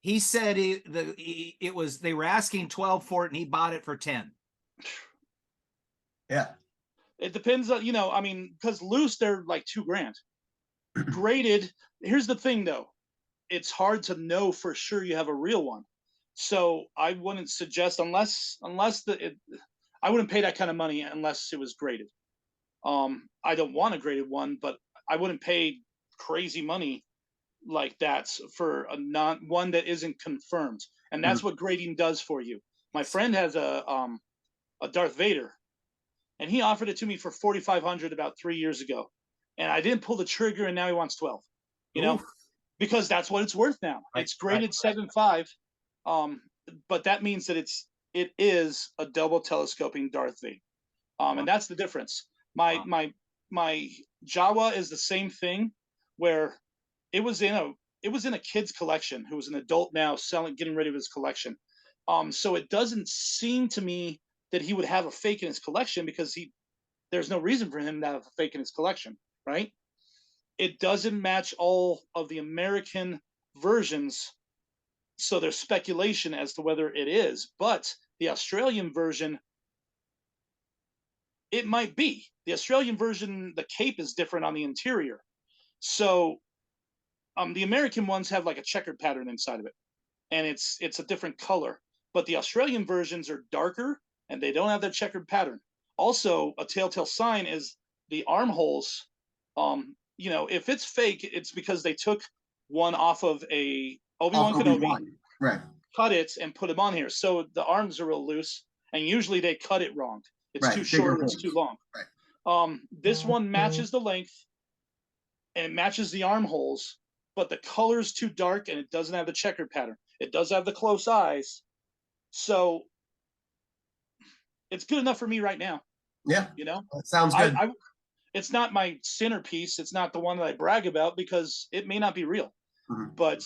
He said it was, they were asking 12 for it and he bought it for 10. Yeah. It depends on, I mean, because loose, they're like 2 grand. Graded, here's the thing though. It's hard to know for sure you have a real one. So I wouldn't suggest, I wouldn't pay that kind of money unless it was graded. I don't want a graded one, but I wouldn't pay crazy money like that for a one that isn't confirmed. And that's what grading does for you. My friend has a Darth Vader, and he offered it to me for $4,500 about 3 years ago, and I didn't pull the trigger, and now he wants 12. Because that's what it's worth now. It's graded 7.5, but that means that it is a double telescoping Darth Vader, and that's the difference. My Jawa is the same thing, where it was in a kid's collection who was an adult now getting rid of his collection. So it doesn't seem to me that he would have a fake in his collection, because there's no reason for him to have a fake in his collection, right? It doesn't match all of the American versions, so there's speculation as to whether it is. But the Australian version, it might be. The Australian version, the cape is different on the interior. So the American ones have like a checkered pattern inside of it, and it's a different color. But the Australian versions are darker, and they don't have that checkered pattern. Also, a telltale sign is the armholes. If it's fake, it's because they took one off of a Obi-Wan Kenobi, right, cut it, and put him on here. So the arms are real loose, and usually they cut it wrong. It's too short or it's too long. Right. This one matches the length, and it matches the armholes, but the color's too dark, and it doesn't have the checkered pattern. It does have the close eyes. So it's good enough for me right now. Yeah. That sounds good. It's not my centerpiece. It's not the one that I brag about, because it may not be real. But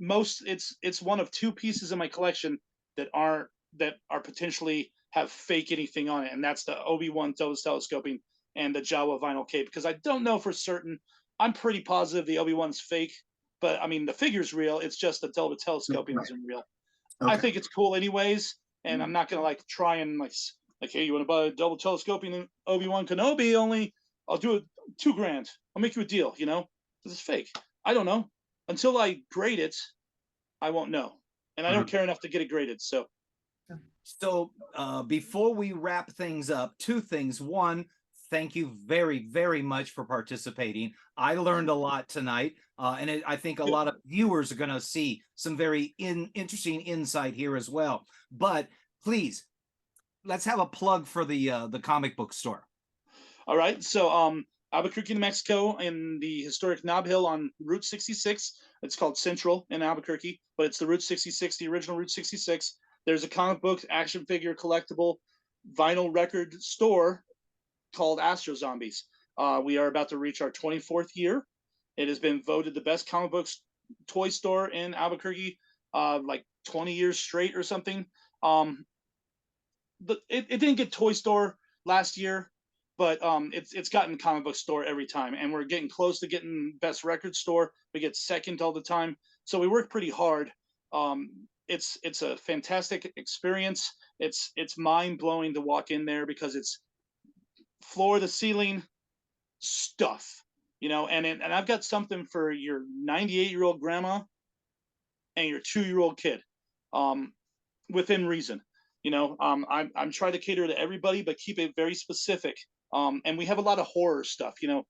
it's one of 2 pieces in my collection that are potentially have fake anything on it, and that's the Obi-Wan telescoping and the Jawa vinyl cape, because I don't know for certain. I'm pretty positive the Obi-Wan's fake, but I mean the figure's real. It's just the double telescoping isn't real. Okay. I think it's cool anyways, and I'm not gonna try and hey, you want to buy a double telescoping Obi-Wan Kenobi? Only I'll do it $2 grand. I'll make you a deal. Because it's fake. I don't know. Until I grade it, I won't know, and I don't care enough to get it graded. So before we wrap things up, 2 things. One, thank you very, very much for participating. I learned a lot tonight, and I think a lot of viewers are going to see some very interesting insight here as well. But please, let's have a plug for the comic book store. All right. So Albuquerque, New Mexico, in the historic Nob Hill on Route 66. It's called Central in Albuquerque, but it's the Route 66, the original Route 66. There's a comic book, action figure, collectible, vinyl record store called Astro Zombies. We are about to reach our 24th year. It has been voted the best comic books toy store in Albuquerque, 20 years straight or something. It didn't get toy store last year, but it's gotten comic book store every time, and we're getting close to getting best record store. We get second all the time, so we work pretty hard. It's a fantastic experience. It's mind blowing to walk in there, because it's floor to ceiling stuff, and I've got something for your 98-year-old grandma and your 2-year-old kid, within reason. I'm trying to cater to everybody, but keep it very specific. And we have a lot of horror stuff, the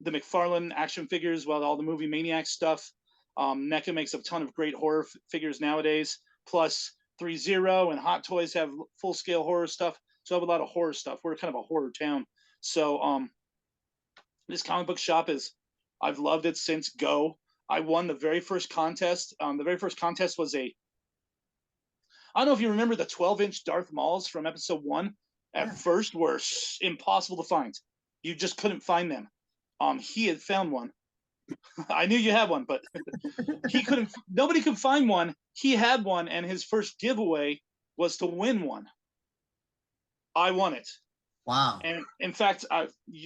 McFarlane action figures, all the movie Maniac stuff. NECA makes a ton of great horror figures nowadays. Plus 3-0 and Hot Toys have full scale horror stuff. So I have a lot of horror stuff. We're kind of a horror town. So this comic book shop I've loved it since go. I won the very first contest. The very first contest was I don't know if you remember the 12-inch Darth Mauls from episode 1. At first were impossible to find. You just couldn't find them. He had found one. I knew you had one, but he couldn't. Nobody could find one. He had one, and his first giveaway was to win one. I won it. Wow. And in fact,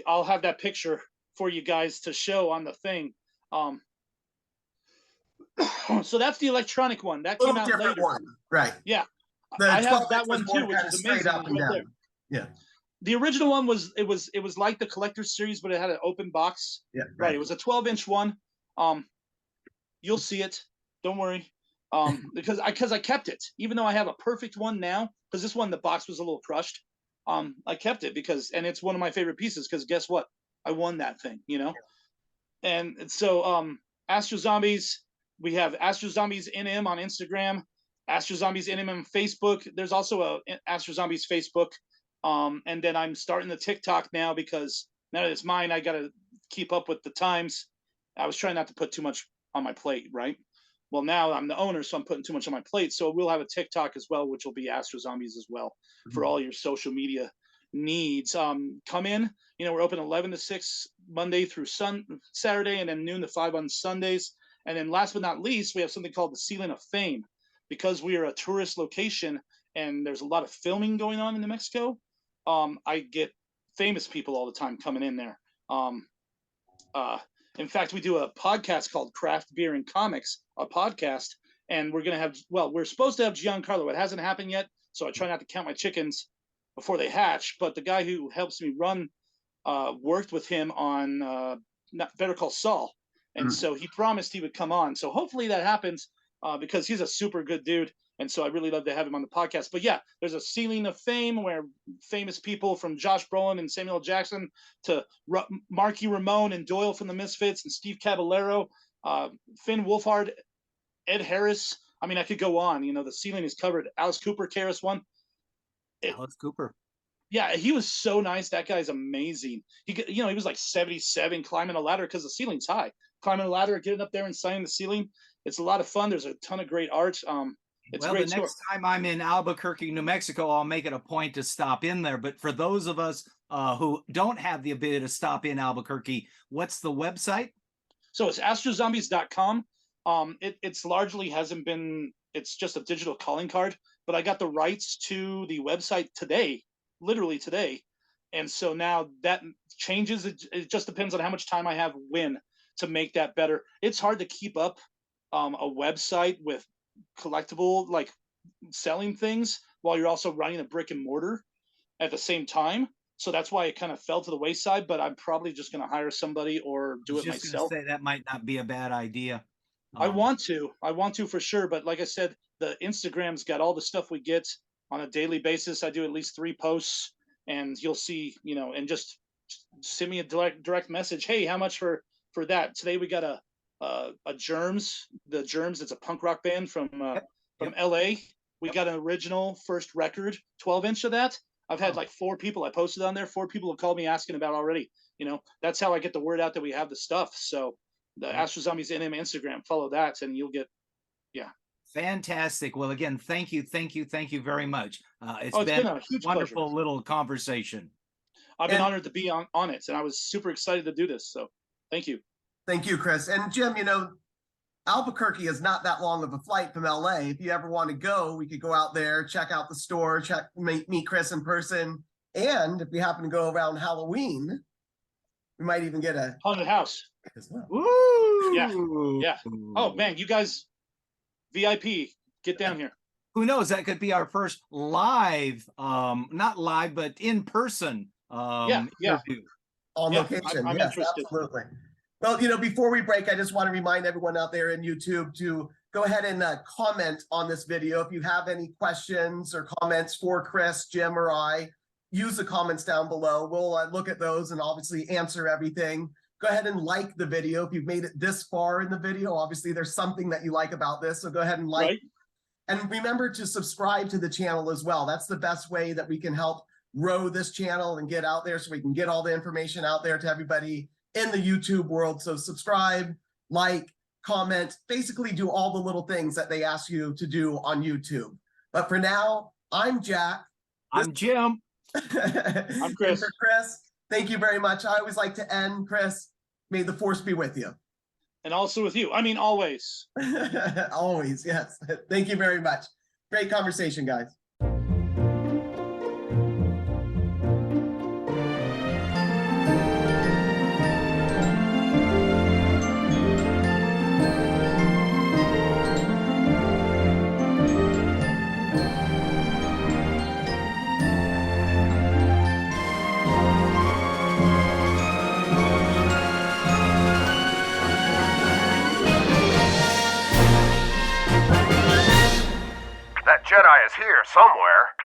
I'll have that picture for you guys to show on the thing. So that's the electronic one that came out later. One. Right. Yeah, The I have 12 that one was more too, which kinda is straight amazing. up and Right down. there. Yeah. The original one was like the collector's series, but it had an open box. Yeah. Right. It was a 12-inch one. You'll see it. Don't worry. Because I kept it, even though I have a perfect one now. Because this one, the box was a little crushed. I kept it and it's one of my favorite pieces. Because guess what? I won that thing. And so Astro Zombies. We have Astro Zombies NM on Instagram, Astro Zombies NM on Facebook. There's also a Astro Zombies Facebook. And then I'm starting the TikTok now because now that it's mine, I got to keep up with the times. I was trying not to put too much on my plate, right? Well, now I'm the owner, so I'm putting too much on my plate. So we'll have a TikTok as well, which will be Astro Zombies as well for all your social media needs. Come in. We're open 11 to 6 Monday through Saturday, and then noon to 5 on Sundays. And then last but not least, we have something called the Ceiling of Fame. Because we are a tourist location and there's a lot of filming going on in New Mexico, I get famous people all the time coming in there. In fact, we do a podcast called Craft Beer and Comics, a podcast, and we're going to have, we're supposed to have Giancarlo. It hasn't happened yet, so I try not to count my chickens before they hatch. But the guy who helps me run worked with him on Better Call Saul. And so he promised he would come on. So hopefully that happens because he's a super good dude. And so I really love to have him on the podcast. But yeah, there's a Ceiling of Fame where famous people from Josh Brolin and Samuel Jackson to Marky Ramone and Doyle from the Misfits and Steve Caballero, Finn Wolfhard, Ed Harris. I mean, I could go on. The ceiling is covered. Alice Cooper, KRS-One. Alice Cooper. Yeah, he was so nice. That guy's amazing. He was like 77 climbing a ladder because the ceiling's high. Climbing a ladder, getting up there and signing the ceiling. It's a lot of fun. There's a ton of great art. It's well, great. The next time I'm in Albuquerque, New Mexico, I'll make it a point to stop in there. But for those of us who don't have the ability to stop in Albuquerque, what's the website? So it's astrozombies.com. It's largely hasn't been, it's just a digital calling card, but I got the rights to the website today, literally today. And so now that changes. It just depends on how much time I have to make that better. It's hard to keep up a website with collectible, like selling things while you're also running a brick and mortar at the same time. So that's why it kind of fell to the wayside, but I'm probably just going to hire somebody or do it myself. Say that might not be a bad idea. I want to for sure. But like I said, the Instagram's got all the stuff we get on a daily basis. I do at least 3 posts and you'll see, and just send me a direct message. Hey, how much for that? Today we got a Germs. The Germs, it's a punk rock band from LA. We got an original first record, 12-inch of that. I've had like 4 people I posted on there. 4 people have called me asking about already. That's how I get the word out that we have the stuff. So the Astro Zombies NM Instagram, follow that and you'll get, Fantastic. Well, again, thank you very much. It's been a huge wonderful pleasure. Little conversation. I've been honored to be on it, and I was super excited to do this. So thank you. Thank you, Chris. And Jim, Albuquerque is not that long of a flight from LA. If you ever want to go, we could go out there, check out the store, meet Chris in person. And if we happen to go around Halloween, we might even get a haunted house as well. Woo! Yeah. Oh man, you guys, VIP, get down here. Who knows? That could be our first live, not live, but in person. Interview. On location. I'm yes, interested. Absolutely. Well, before we break, I just want to remind everyone out there in YouTube to go ahead and comment on this video. If you have any questions or comments for Chris, Jim, or I, use the comments down below. We'll look at those and obviously answer everything. go ahead and like the video. If you've made it this far in the video, obviously there's something that you like about this. So go ahead and like. Right. And remember to subscribe to the channel as well. That's the best way that we can help grow this channel and get out there so we can get all the information out there to everybody in the YouTube world. So subscribe, like, comment, basically do all the little things that they ask you to do on YouTube. But for now, I'm Jack. I'm Jim. I'm Chris. And for Chris, thank you very much. I always like to end, Chris, may the force be with you. And also with you. I mean, always. Always, yes. Thank you very much. Great conversation, guys. That Jedi is here somewhere.